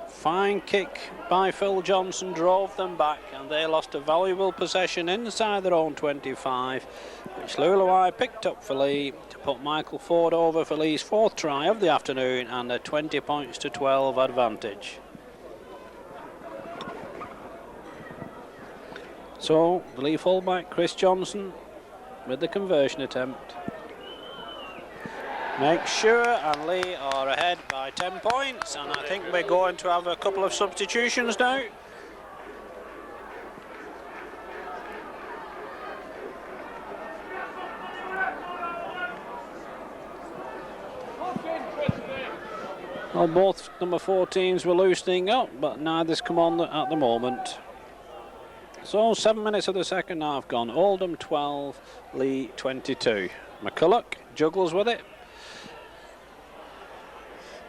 Fine kick by Phil Johnson drove them back, and they lost a valuable possession inside their own 25, which Lulawai picked up for Leigh to put Michael Ford over for Leigh's 4th try of the afternoon and a 20 points to 12 advantage. So the Leigh fullback Chris Johnson with the conversion attempt. Make sure, and Leigh are ahead by 10 points, and I think we're going to have a couple of substitutions now. Well, both number 14s were loosening up, but neither's come on at the moment. So 7 minutes of the second half gone. Oldham 12, Leigh 22. McCulloch juggles with it.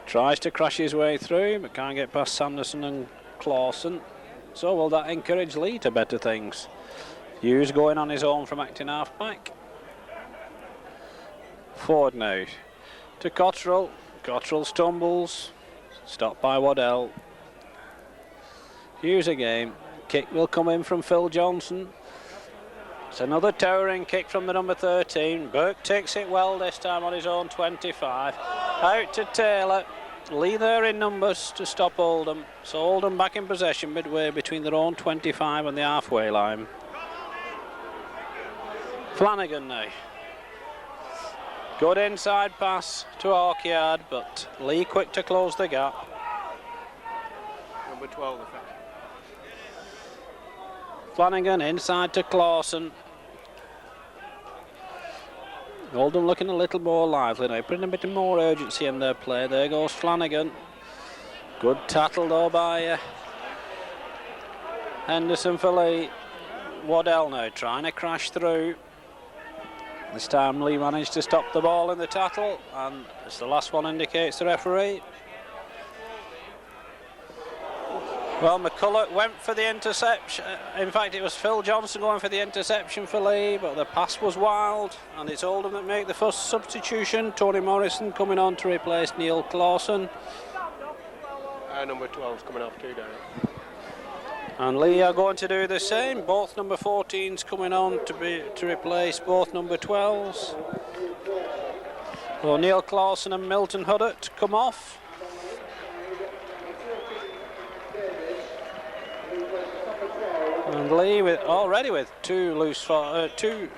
Tries to crash his way through, but can't get past Sanderson and Clawson. So will that encourage Leigh to better things? Hughes going on his own from acting half-back. Ford now to Cottrell. Cottrell stumbles. Stopped by Waddell. Hughes again. Kick will come in from Phil Johnson. It's another towering kick from the number 13. Burke takes it well this time on his own 25. Out to Taylor. Leigh there in numbers to stop Oldham. So Oldham back in possession midway between their own 25 and the halfway line. Flanagan now. Good inside pass to Orchard, but Leigh quick to close the gap. Number 12, effect. Flanagan inside to Clawson. Oldham looking a little more lively now, putting a bit more urgency in their play. There goes Flanagan. Good tattle though by Henderson for Leigh. Waddell now trying to crash through. This time Leigh managed to stop the ball in the tattle, and as the last one indicates the referee. Well, McCulloch went for the interception. In fact, it was Phil Johnson going for the interception for Leigh, but the pass was wild, and it's Oldham that make the first substitution. Tony Morrison coming on to replace Neil Clawson. Number 12's coming off too, Derek. And Leigh are going to do the same. Both number 14s coming on to replace both number 12s. So Neil Clawson and Milton Huddart come off. And Leigh already with two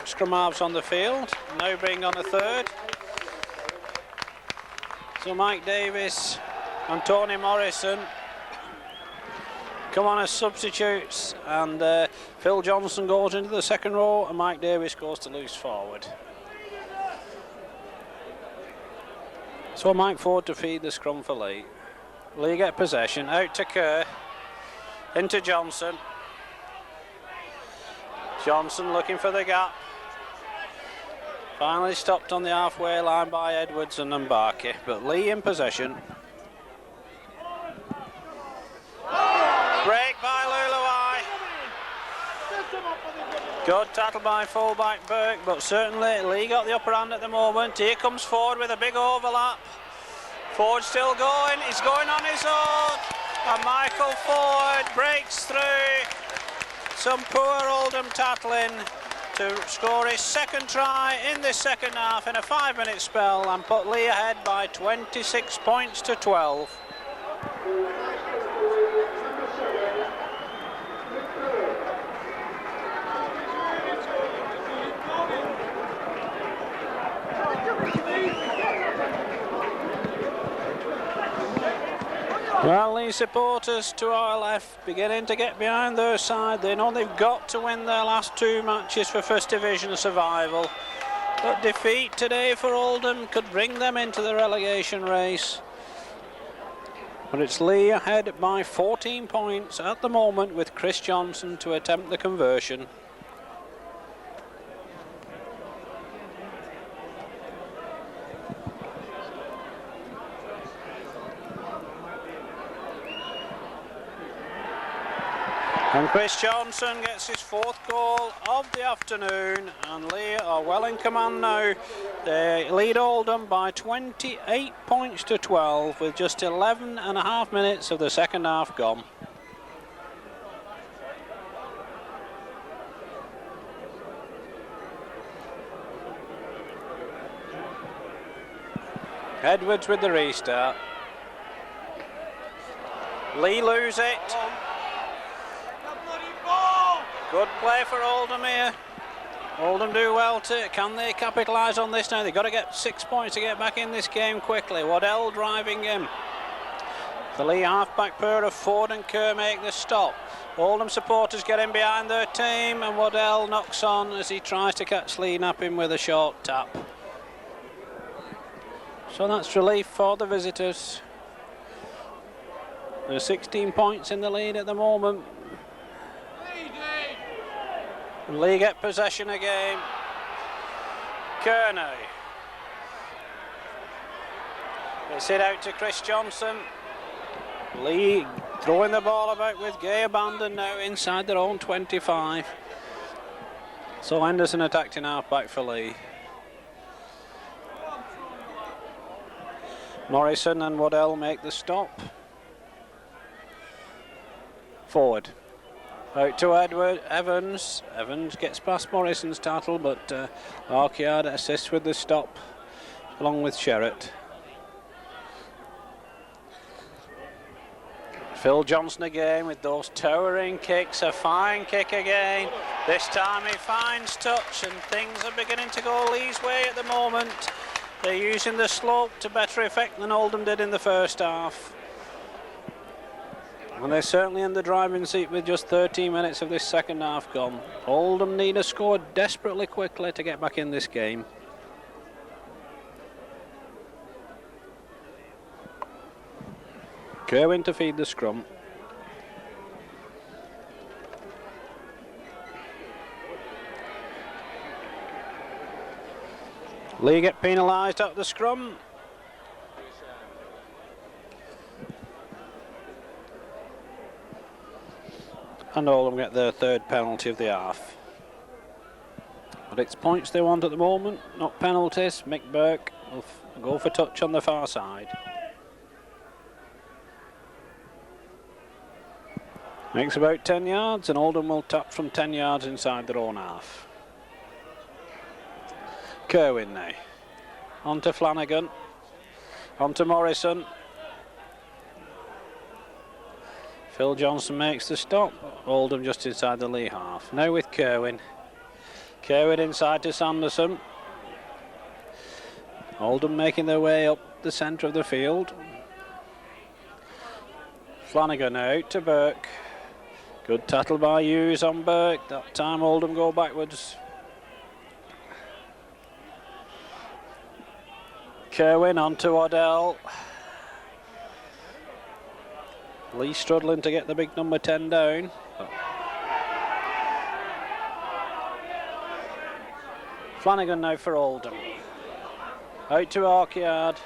scrum halves on the field. Now bring on a third. So Mike Davis and Tony Morrison come on as substitutes, and Phil Johnson goes into the second row and Mike Davis goes to loose forward. So Mike Ford to feed the scrum for Leigh. Leigh get possession, out to Kerr, into Johnson. Johnson looking for the gap. Finally stopped on the halfway line by Edwardson and Barkey, but Leigh in possession. Break by Luluai. Good tackle by fullback Burke, but certainly Leigh got the upper hand at the moment. Here comes Ford with a big overlap. Ford still going, he's going on his own, and Michael Ford breaks through. Some poor Oldham tackling to score his second try in this second half in a 5-minute spell and put Leigh ahead by 26 points to 12. Well, Leigh supporters to our left beginning to get behind their side. They know they've got to win their last two matches for First Division survival. But defeat today for Oldham could bring them into the relegation race. But it's Leigh ahead by 14 points at the moment with Chris Johnson to attempt the conversion. And Chris Johnson gets his fourth goal of the afternoon, and Leigh are well in command now. They lead Oldham by 28 points to 12 with just 11 and a half minutes of the second half gone. Edwards with the restart. Leigh lose it. Good play for Oldham here. Oldham do well to. Can they capitalise on this now? They've got to get 6 points to get back in this game quickly. Waddell driving him. The Leigh half-back pair of Ford and Kerr make the stop. Oldham supporters getting behind their team, and Waddell knocks on as he tries to catch Leigh napping with a short tap. So that's relief for the visitors. There are 16 points in the lead at the moment. And Leigh get possession again. Kearney. It's it out to Chris Johnson. Leigh throwing the ball about with gay abandon now inside their own 25. So Henderson attacked in half-back for Leigh. Morrison and Waddell make the stop. Forward. Out to Evans. Evans gets past Morrison's tackle, but Arkyard assists with the stop, along with Sherratt. Phil Johnson again with those towering kicks, a fine kick again. This time he finds touch and things are beginning to go Leigh's way at the moment. They're using the slope to better effect than Oldham did in the first half. And they're certainly in the driving seat with just 13 minutes of this second half gone. Oldham need a score desperately quickly to get back in this game. Kerwin to feed the scrum. Leigh get penalised at the scrum. And Oldham get their third penalty of the half. But it's points they want at the moment, not penalties. Mick Burke will go for touch on the far side. Makes about 10 yards, and Oldham will tap from 10 yards inside their own half. Kerwin now. On to Flanagan. On to Morrison. Phil Johnson makes the stop. Oldham just inside the Leigh half. Now with Kerwin. Kerwin inside to Sanderson. Oldham making their way up the centre of the field. Flanagan out to Burke. Good tattle by Hughes on Burke. That time Oldham go backwards. Kerwin on to Waddell. Leigh struggling to get the big number 10 down. Flanagan now for Oldham. Out to Arkyard.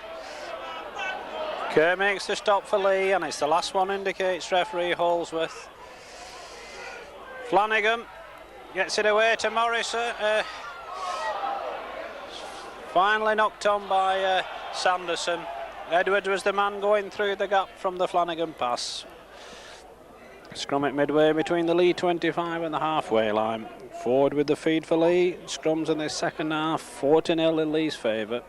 Kerr makes the stop for Leigh, and it's the last one, indicates referee Holsworth. Flanagan gets it away to Morrison. Finally knocked on by Sanderson. Edwards was the man going through the gap from the Flanagan pass. Scrum at midway between the Leigh 25 and the halfway line. Forward with the feed for Leigh. Scrums in this second half, 4-0 in Leigh's favour.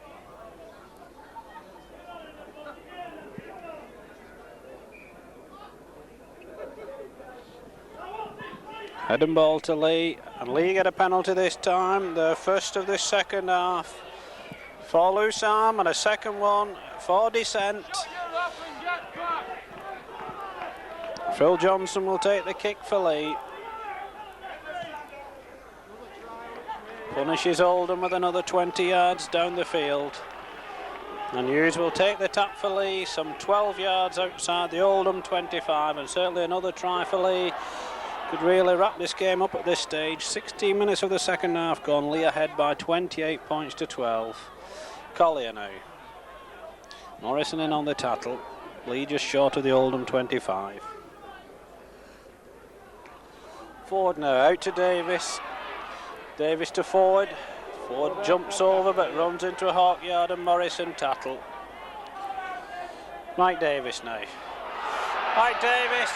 Head and ball to Leigh, and Leigh get a penalty this time, the first of this second half. For loose arm, and a second one for dissent. Phil Johnson will take the kick for Leigh. Punishes Oldham with another 20 yards down the field. And Hughes will take the tap for Leigh, some 12 yards outside the Oldham 25, and certainly another try for Leigh could really wrap this game up at this stage. 16 minutes of the second half gone, Leigh ahead by 28 points to 12. Collier now. Morrison in on the tattle. Leigh just short of the Oldham 25. Forward now, out to Davis. Davis to forward. Forward jumps over but runs into a Hawkyard and Morrison tattle. Mike Davis now. Mike Davis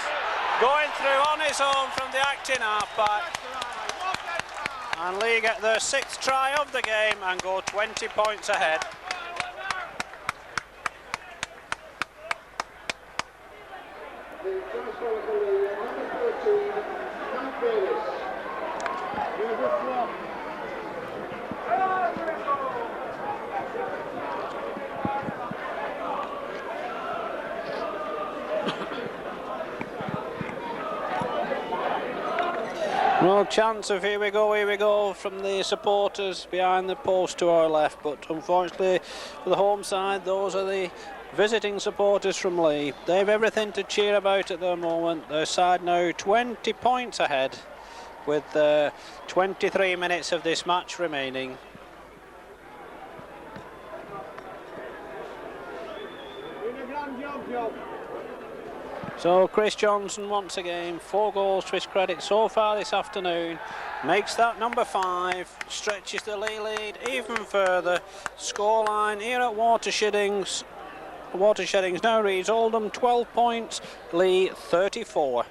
going through on his own from the acting halfback. And Leigh get their 6th try of the game and go 20 points ahead. Well, chance of here we go from the supporters behind the post to our left, but unfortunately for the home side, those are the visiting supporters from Leigh. They have everything to cheer about at the moment. Their side now 20 points ahead with 23 minutes of this match remaining. So Chris Johnson once again, 4 goals to his credit so far this afternoon, makes that number 5, stretches the Leigh lead even further. Scoreline here at Watersheddings now reads Oldham 12 points, Leigh 34.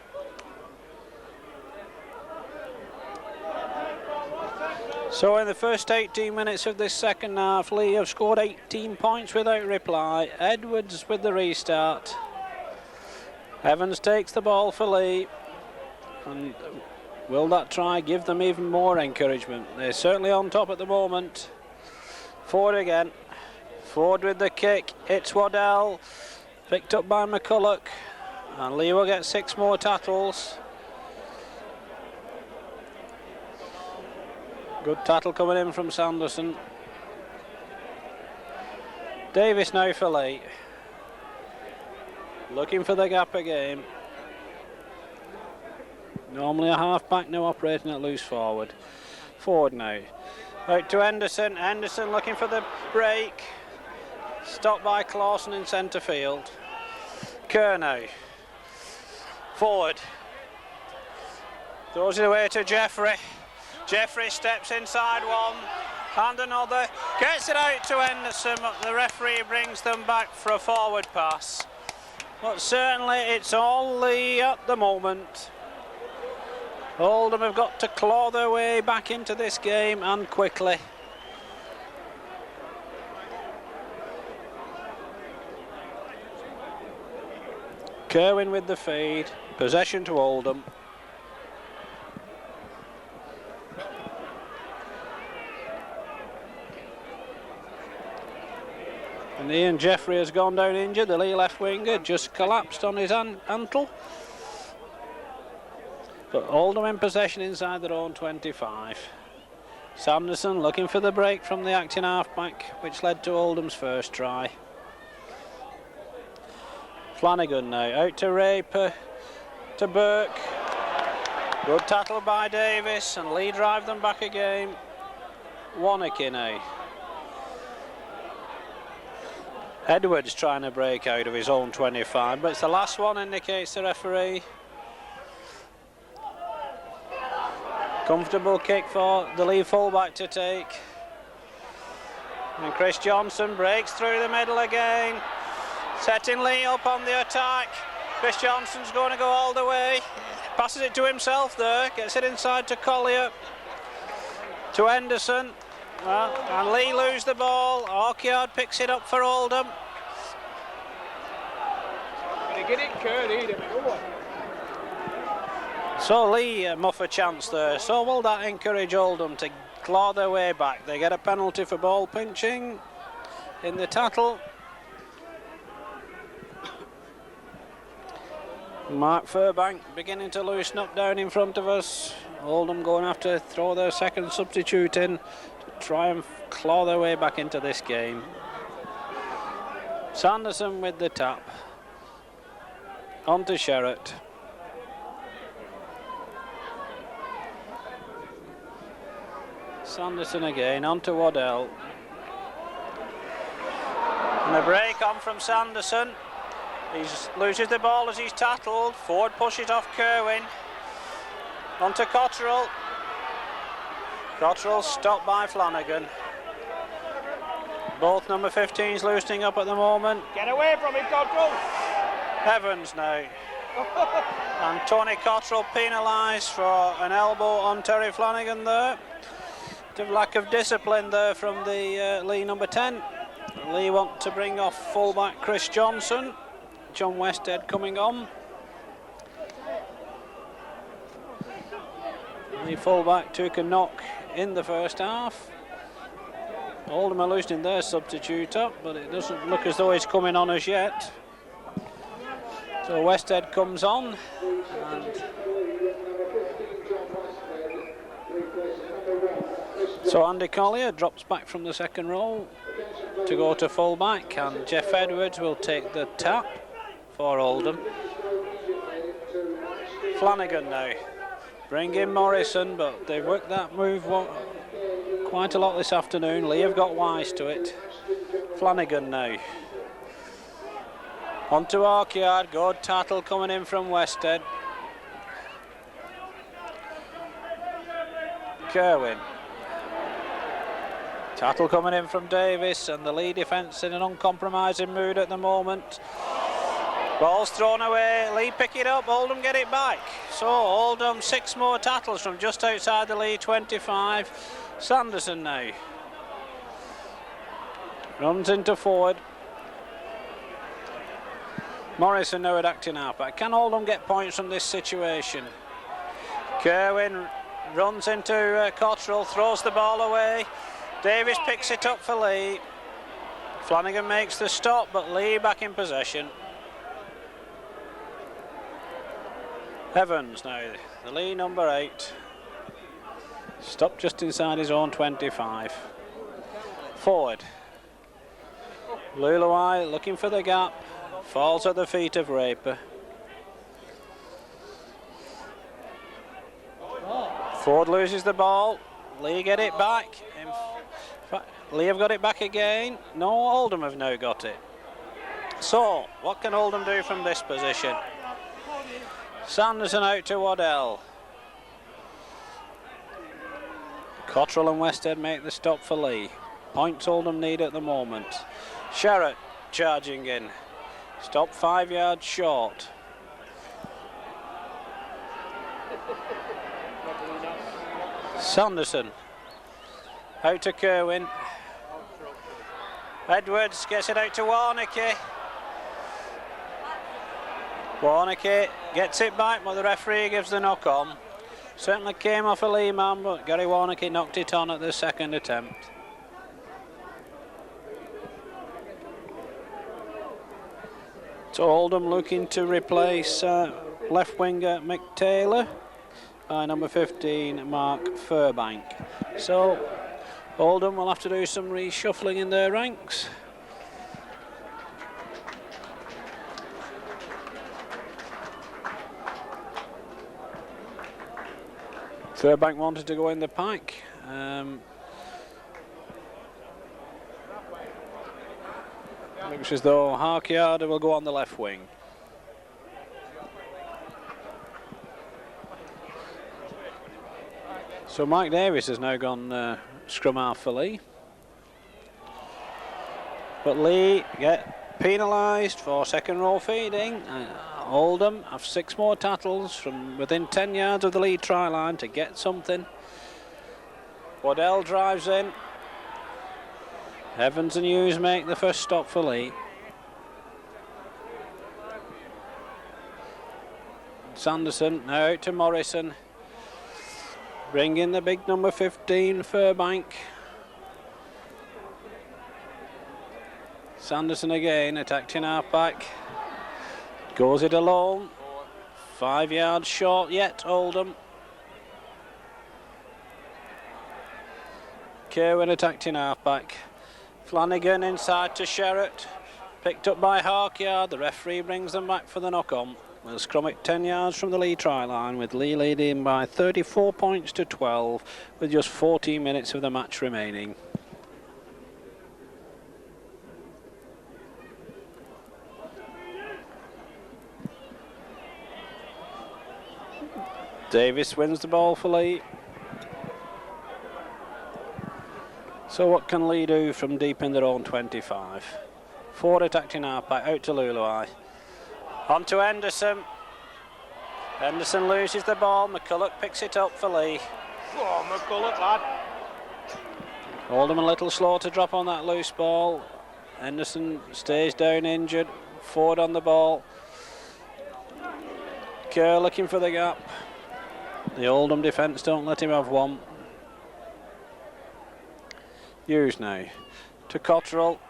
So in the first 18 minutes of this second half, Leigh have scored 18 points without reply. Edwards with the restart. Evans takes the ball for Leigh, and will that try give them even more encouragement? They're certainly on top at the moment. Ford again. Ford with the kick. It's Waddell. Picked up by McCulloch. And Leigh will get 6 more tackles. Good tackle coming in from Sanderson. Davis now for Leigh. Looking for the gap again. Normally a half-back, now operating at loose forward. Ford now. Out to Henderson. Henderson looking for the break. Stopped by Clausen in centre field. Kerr now. Forward. Throws it away to Jeffrey. Jeffrey steps inside one. And another. Gets it out to Henderson. The referee brings them back for a forward pass. But certainly it's all Leigh at the moment. Oldham have got to claw their way back into this game, and quickly. Kerwin with the feed. Possession to Oldham. And Ian Jeffrey has gone down injured. The Leigh left winger just collapsed on his ankle. But Oldham in possession inside their own 25. Sanderson looking for the break from the acting halfback, which led to Oldham's first try. Flanagan now out to Raper, to Burke. Good tackle by Davis, and Leigh drive them back again. Wannicky now. Edwards trying to break out of his own 25, but it's the last one, indicates the referee. Comfortable kick for the Leigh fullback to take. And Chris Johnson breaks through the middle again, setting Leigh up on the attack. Chris Johnson's going to go all the way. Passes it to himself there, gets it inside to Collier. To Henderson. Well, and Leigh lose the ball. Orchard picks it up for Oldham. Get it, Curdy. So Leigh muff a chance there. So will that encourage Oldham to claw their way back? They get a penalty for ball pinching in the tackle. Mark Furbank beginning to loosen up down in front of us. Oldham going to have to throw their second substitute in to try and claw their way back into this game. Sanderson with the tap. On to Sherratt. Sanderson again, on to Waddell. And a break on from Sanderson. He loses the ball as he's tackled. Ford pushes off Kerwin. On to Cotterill. Cotterill stopped by Flanagan. Both number 15s loosening up at the moment. Get away from him, Cotterill. Evans now. And Tony Cotterill penalised for an elbow on Terry Flanagan there. Lack of discipline there from the Leigh number 10. Leigh want to bring off fullback Chris Johnson. John Westhead coming on. The fullback took a knock in the first half. Oldham are losing their substitute up, but it doesn't look as though he's coming on as yet. So Westhead comes on, and so Andy Collier drops back from the second row to go to fullback, and Jeff Edwards will take the tap for Oldham. Flanagan now. Bring in Morrison, but they've worked that move quite a lot this afternoon. Leigh have got wise to it. Flanagan now. On to Orchard. Good tackle coming in from Westhead. Kerwin. Tackle coming in from Davis, and the Leigh defence in an uncompromising mood at the moment. Ball's thrown away. Leigh pick it up. Oldham get it back. So Oldham 6 more tackles from just outside the Leigh 25. Sanderson now. Runs into forward. Morrison now at acting halfback. Can Oldham get points from this situation? Kerwin runs into Cottrell, throws the ball away. Davis picks it up for Leigh. Flanagan makes the stop, but Leigh back in possession. Evans now, the Leigh number 8. Stopped just inside his own 25. Forward. Luluai looking for the gap. Falls at the feet of Raper. Ford loses the ball. Leigh get it back. In fact, Leigh have got it back again. No, Oldham have now got it. So, what can Oldham do from this position? Sanderson out to Waddell. Cottrell and Westhead make the stop for Leigh. Points Oldham need at the moment. Sherratt charging in. Stop 5 yards short. Sanderson out to Kerwin. Edwards gets it out to Warneke. Warneke gets it back, but the referee gives the knock on. Certainly came off a Leigh man, but Gary Warneke knocked it on at the second attempt. So Oldham looking to replace left winger Mick Taylor by number 15 Mark Furbank. So Oldham will have to do some reshuffling in their ranks. Furbank wanted to go in the pack. Looks as though Harkyard will go on the left wing. So Mike Davis has now gone scrum half for Leigh. But Leigh get penalised for second row feeding. Oldham have 6 more tackles from within 10 yards of the Leigh try line to get something. Waddell drives in. Evans and Hughes make the first stop for Leigh. Sanderson now out to Morrison. Bring in the big number 15 Furbank. Sanderson again attacked in half back. Goes it alone. 5 yards short yet, Oldham. Kerwin attacked in half back. Flanagan inside to Sherratt. Picked up by Harkyard. The referee brings them back for the knock-on. We'll scrum it 10 yards from the Leigh try line, with Leigh leading by 34 points to 12 with just 14 minutes of the match remaining. Davis wins the ball for Leigh. So what can Leigh do from deep in their own 25? Ford attacked in half back, out to Luluai. On to Henderson. Henderson loses the ball. McCulloch picks it up for Leigh. Oh, McCulloch, lad. Oldham a little slow to drop on that loose ball. Henderson stays down injured. Ford on the ball. Kerr looking for the gap. The Oldham defence don't let him have one. Hughes now to Cottrell.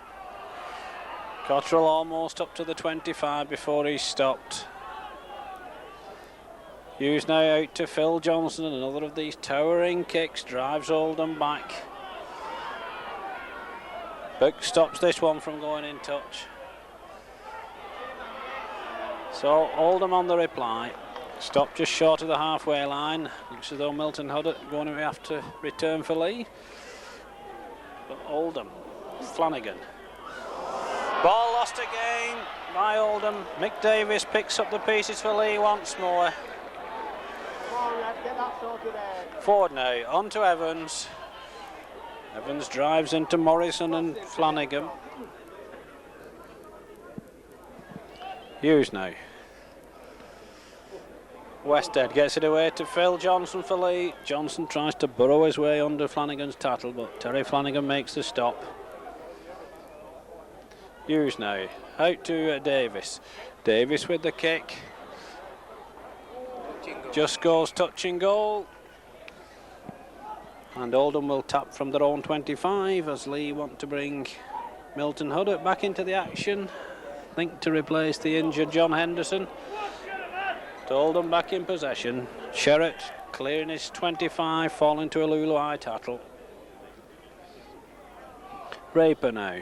Cottrell almost up to the 25 before he's stopped. Hughes now out to Phil Johnson. Another of these towering kicks drives Oldham back. Buck stops this one from going in touch. So Oldham on the reply. Stopped just short of the halfway line. Looks as though Milton Huddart going to have to return for Leigh. But Oldham, Flanagan. Ball lost again by Oldham. Mick Davis picks up the pieces for Leigh once more. Forward now, on to Evans. Evans drives into Morrison and Flanagan. Hughes now. Westhead gets it away to Phil Johnson for Leigh. Johnson tries to burrow his way under Flanagan's tattle, but Terry Flanagan makes the stop. Hughes now, out to Davis. Davis with the kick. Just goes touching goal. And Oldham will tap from their own 25 as Leigh want to bring Milton Huddart back into the action. Think to replace the injured John Henderson. Oldham back in possession. Sherratt clearing his 25, falling to a Lulu tackle. Raper now.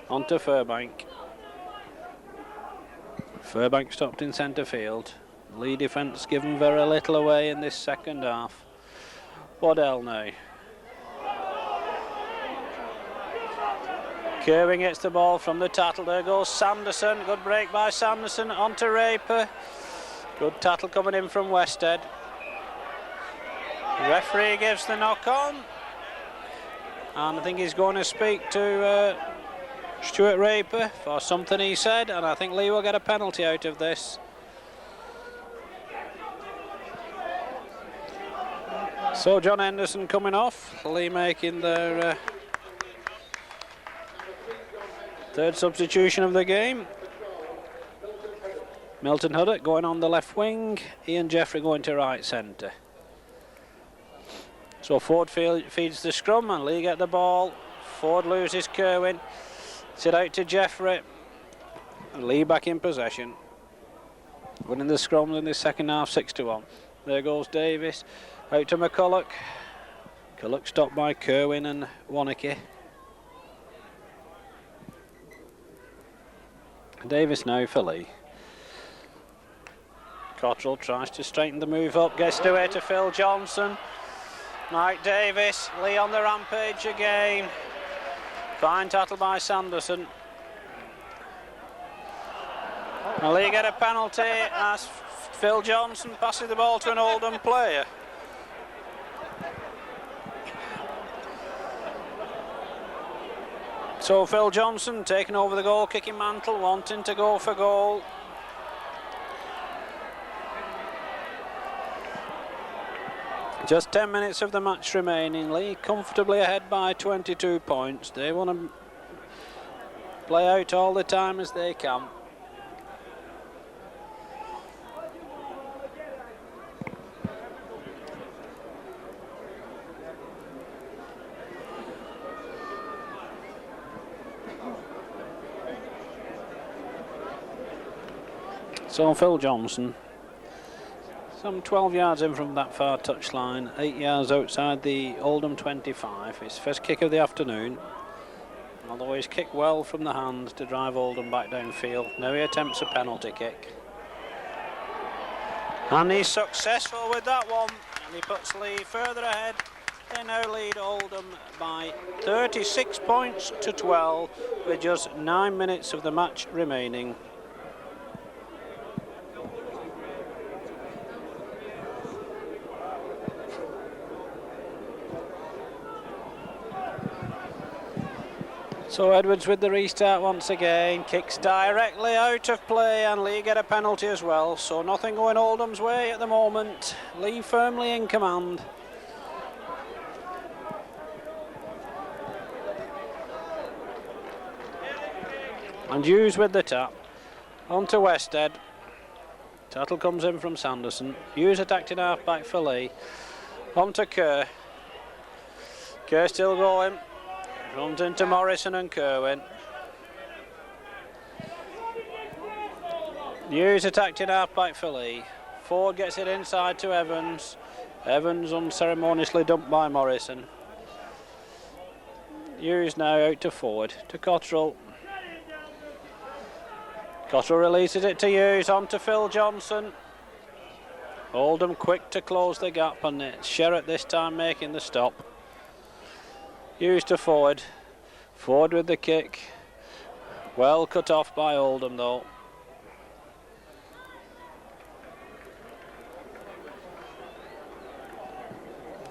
On to Furbank. Furbank stopped in centre field. Leigh defence given very little away in this second half. Waddell now. Kerwin gets the ball from the tattle. There goes Sanderson. Good break by Sanderson. On to Raper. Good tattle coming in from Westhead. Referee gives the knock on. And I think he's going to speak to Stuart Raper for something he said. And I think Leigh will get a penalty out of this. So John Henderson coming off. Leigh making their third substitution of the game. Milton Huddart going on the left wing. Ian Jeffrey going to right centre. So Ford feeds the scrum and Leigh get the ball. Ford loses Kerwin. Sit out to Jeffrey. And Leigh back in possession. Winning the scrum in the second half 6-1. There goes Davis. Out to McCulloch. McCulloch stopped by Kerwin and Wannicky. Davis now for Leigh. Cottrell tries to straighten the move up, gets away to Phil Johnson. Mike Davis, Leigh on the rampage again. Fine tattle by Sanderson. And Leigh get a penalty as Phil Johnson passes the ball to an Oldham player. So Phil Johnson taking over the goal kicking mantle, wanting to go for goal. Just 10 minutes of the match remaining. Leigh comfortably ahead by 22 points. They want to play out all the time as they can. So Phil Johnson, some 12 yards in from that far touchline, 8 yards outside the Oldham 25. His first kick of the afternoon. Although he's kicked well from the hand to drive Oldham back downfield. Now he attempts a penalty kick. And he's successful with that one. And he puts Leigh further ahead. They now lead Oldham by 36 points to 12 with just 9 minutes of the match remaining. So Edwards with the restart once again, kicks directly out of play and Leigh get a penalty as well. So nothing going Oldham's way at the moment. Leigh firmly in command. And Hughes with the tap. On to Westhead. Tattle comes in from Sanderson. Hughes attacked in half back for Leigh. On to Kerr. Kerr still going. Runs into Morrison and Kerwin. Hughes attacked in half back for Leigh. Ford gets it inside to Evans. Evans unceremoniously dumped by Morrison. Hughes now out to Ford, to Cottrell. Cottrell releases it to Hughes, on to Phil Johnson. Oldham quick to close the gap and it's Sherratt this time making the stop. Hughes to Ford. Ford with the kick. Well cut off by Oldham though.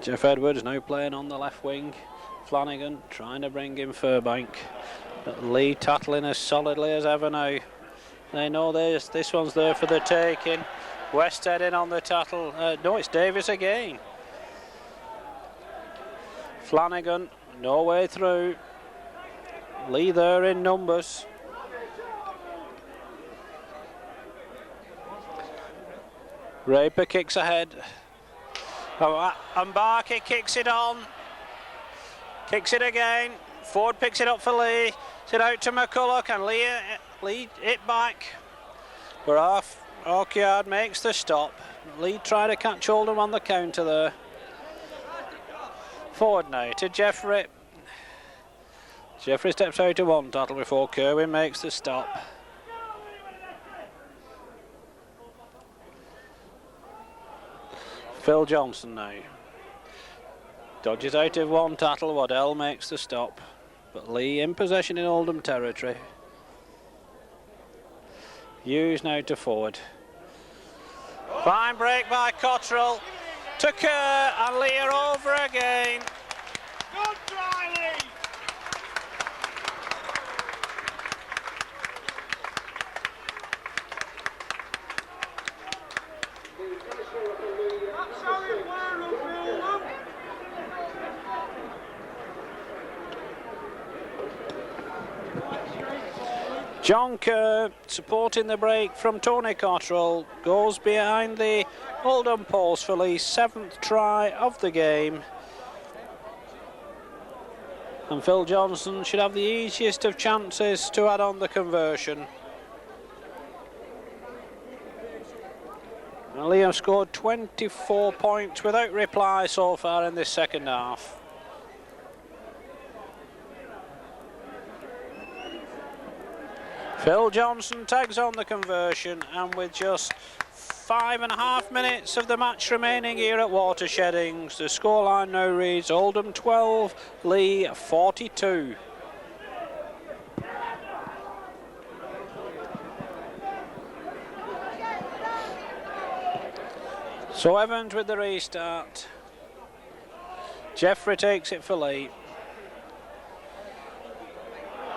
Jeff Edwards now playing on the left wing. Flanagan trying to bring in Furbank. But Leigh tattling as solidly as ever now. They know this one's there for the taking. Westhead in on the tattle. No, it's Davis again. Flanagan, no way through. Leigh there in numbers. Raper kicks ahead. Mbarki kicks it on. Kicks it again. Ford picks it up for Leigh. It's it out to McCulloch, and Leigh it back. But Orchard makes the stop. Leigh tried to catch Oldham on the counter there. Forward now to Jeffrey. Jeffrey steps out to one tattle before Kerwin makes the stop. Phil Johnson now. Dodges out of one tattle. Waddell makes the stop. But Leigh in possession in Oldham territory. Hughes now to forward. Fine break by Cottrell. To Kerr, and Leigh are over again. Good try, Leigh. That's how it works, John Kerr, supporting the break from Tony Cottrell, goes behind the Oldham post for Leigh's 7th try of the game. And Phil Johnson should have the easiest of chances to add on the conversion. And Leigh have scored 24 points without reply so far in this second half. Phil Johnson tags on the conversion, and with just 5.5 minutes of the match remaining here at Watersheddings, the scoreline now reads Oldham 12, Leigh 42. So Evans with the restart. Jeffrey takes it for Leigh.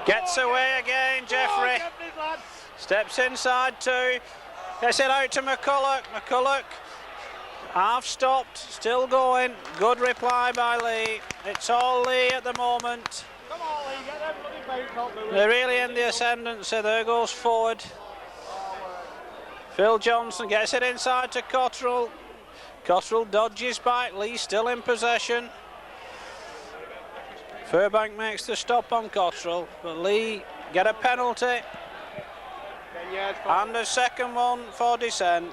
Gets away again, Jeffrey. Steps inside two. Gets it out to McCulloch. McCulloch, half stopped, still going. Good reply by Leigh. It's all Leigh at the moment. Come on, Leigh, get them bloody baits up, Louis. They're really in the ascendancy. There goes forward. Phil Johnson gets it inside to Cottrell. Cottrell dodges back. Leigh still in possession. Furbank makes the stop on Cottrell, but Leigh get a penalty. And a second one for dissent.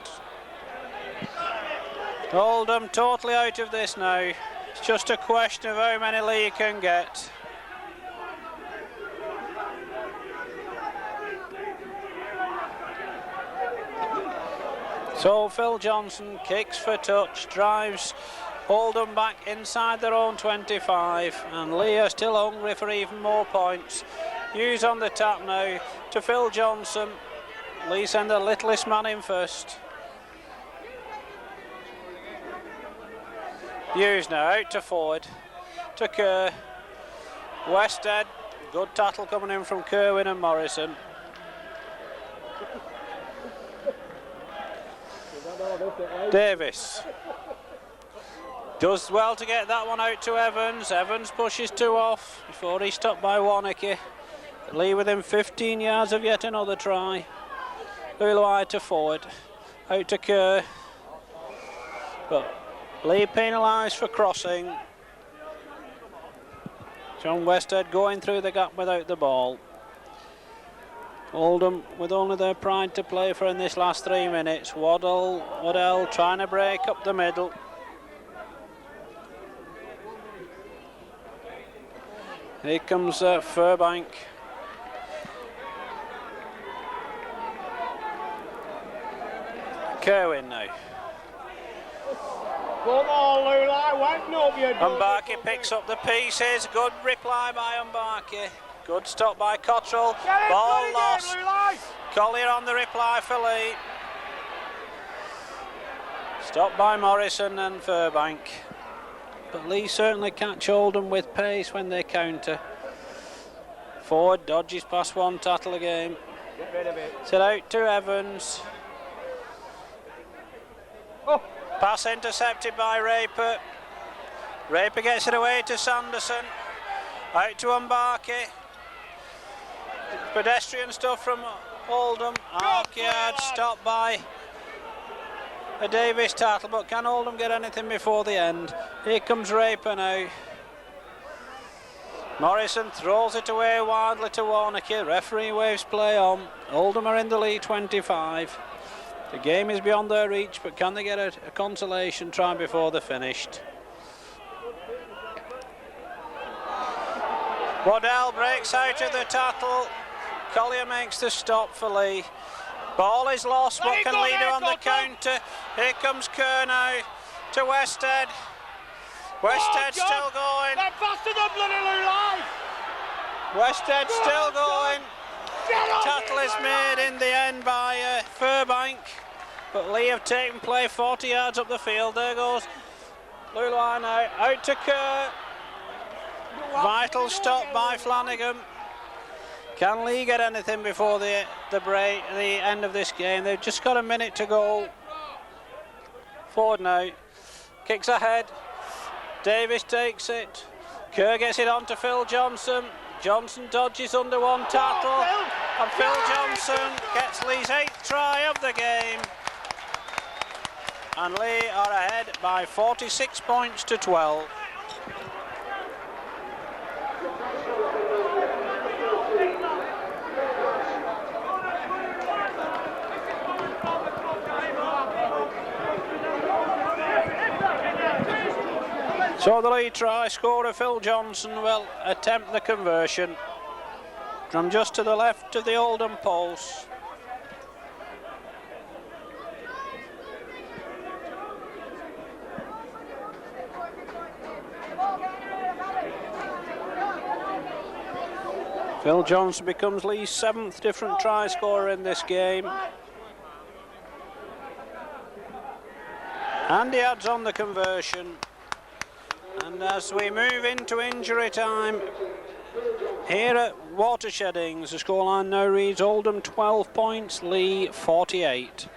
Oldham totally out of this now. It's just a question of how many Leigh can get. So Phil Johnson kicks for touch, drives Oldham back inside their own 25, and Leigh are still hungry for even more points. Hughes on the tap now to Phil Johnson. Leigh send the littlest man in first. Hughes now out to forward to Kerr. Westhead, good tattle coming in from Kerwin and Morrison. Davis does well to get that one out to Evans. Evans pushes two off before he's stopped by Warnicky. Leigh within 15 yards of yet another try. Uluai to forward, out to Kerr. But Leigh penalised for crossing. John Westhead going through the gap without the ball. Oldham with only their pride to play for in this last 3 minutes. Waddell trying to break up the middle. Here comes Furbank. Kerwin now. Come on, Lulai, wake up, you Mbarki picks up the pieces. Good reply by Mbarki. Good stop by Cottrell. Ball lost. Collier on the reply for Leigh. Stopped by Morrison and Furbank. But Leigh certainly catch Oldham with pace when they counter. Forward dodges past one tattle again. Get rid of it. Set out to Evans. Oh. Pass intercepted by Raper. Raper gets it away to Sanderson. Out to Mbarki. Pedestrian stuff from Oldham. Arkyard stopped by a Davis tackle, but can Oldham get anything before the end? Here comes Raper now. Morrison throws it away wildly to Warnocky. Referee waves play on. Oldham are in the lead, 25. The game is beyond their reach, but can they get a consolation try before they're finished? Waddell breaks out of the tackle. Collier makes the stop for Leigh. Ball is lost. What can Leigh do on the counter? Here comes Kerr now to Westhead. Westhead still going. Westhead still going. Tackle is made in the end by Furbank, but Leigh have taken play 40 yards up the field. There goes Lulai now, out to Kerr. Vital stop by Flanagan. Can Leigh get anything before the break, the end of this game? They've just got a minute to go. Forward now, kicks ahead. Davis takes it. Kerr gets it on to Phil Johnson. Johnson dodges under one tackle, and Phil Johnson gets Leigh's 8th try of the game. And Leigh are ahead by 46 points to 12. So the lead try scorer Phil Johnson will attempt the conversion from just to the left of the Oldham post. Phil Johnson becomes Leigh's 7th different try scorer in this game. And he adds on the conversion. And as we move into injury time here at Watershedings, the scoreline now reads Oldham 12 points, Leigh 48.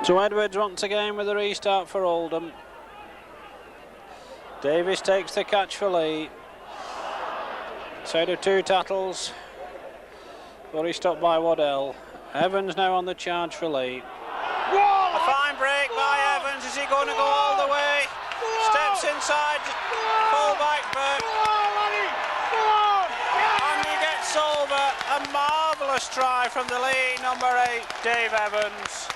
So Edwards once again with a restart for Oldham. Davis takes the catch for Leigh. So do 2 tackles. Well, he's stopped by Waddell. Evans now on the charge for Leigh. A fine break by Evans. Is he going to go all the way? Steps inside, pull back, but and he gets over. A marvellous try from the Leigh number 8, Dave Evans.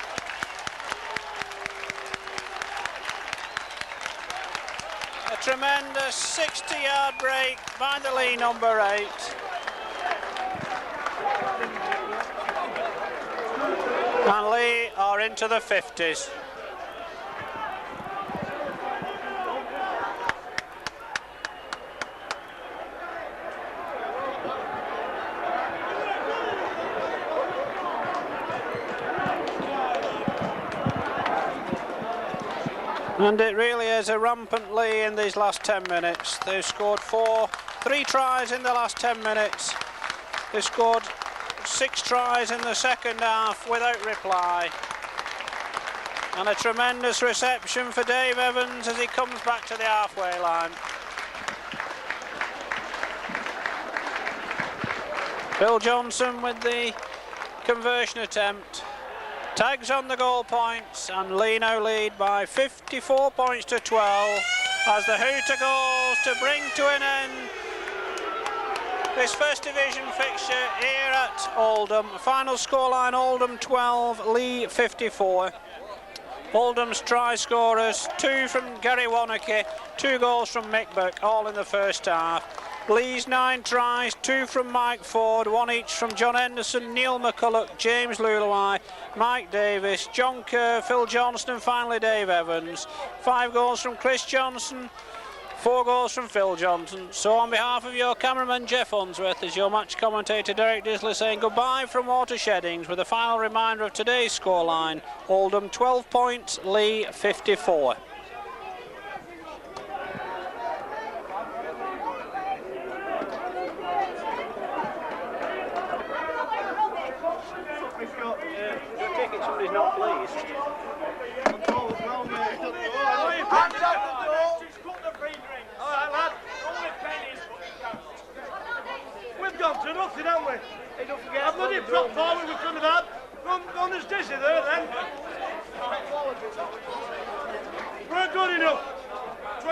A tremendous 60-yard break by the Leigh number 8. And Leigh are into the 50s. And it really is a rampant Leigh in these last 10 minutes. They've scored 3 tries in the last 10 minutes. They've scored 6 tries in the second half without reply. And a tremendous reception for Dave Evans as he comes back to the halfway line. Phil Johnson with the conversion attempt. Tags on the goal points, and Leigh now lead by 54 points to 12 as the hooter goes to bring to an end this first division fixture here at Oldham. Final scoreline: Oldham 12, Leigh 54. Oldham's try scorers: 2 from Gary Warnocky, 2 goals from Mick Buck, all in the first half. Leigh's 9 tries, 2 from Mike Ford, 1 each from John Henderson, Neil McCulloch, James Lulawai, Mike Davis, John Kerr, Phil Johnston, and finally Dave Evans. 5 goals from Chris Johnson, 4 goals from Phil Johnson. So on behalf of your cameraman Jeff Unsworth, is your match commentator Derek Disley saying goodbye from Watershedings with a final reminder of today's scoreline: Oldham 12 points, Leigh 54. Somebody's not pleased.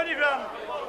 Ready, Fran?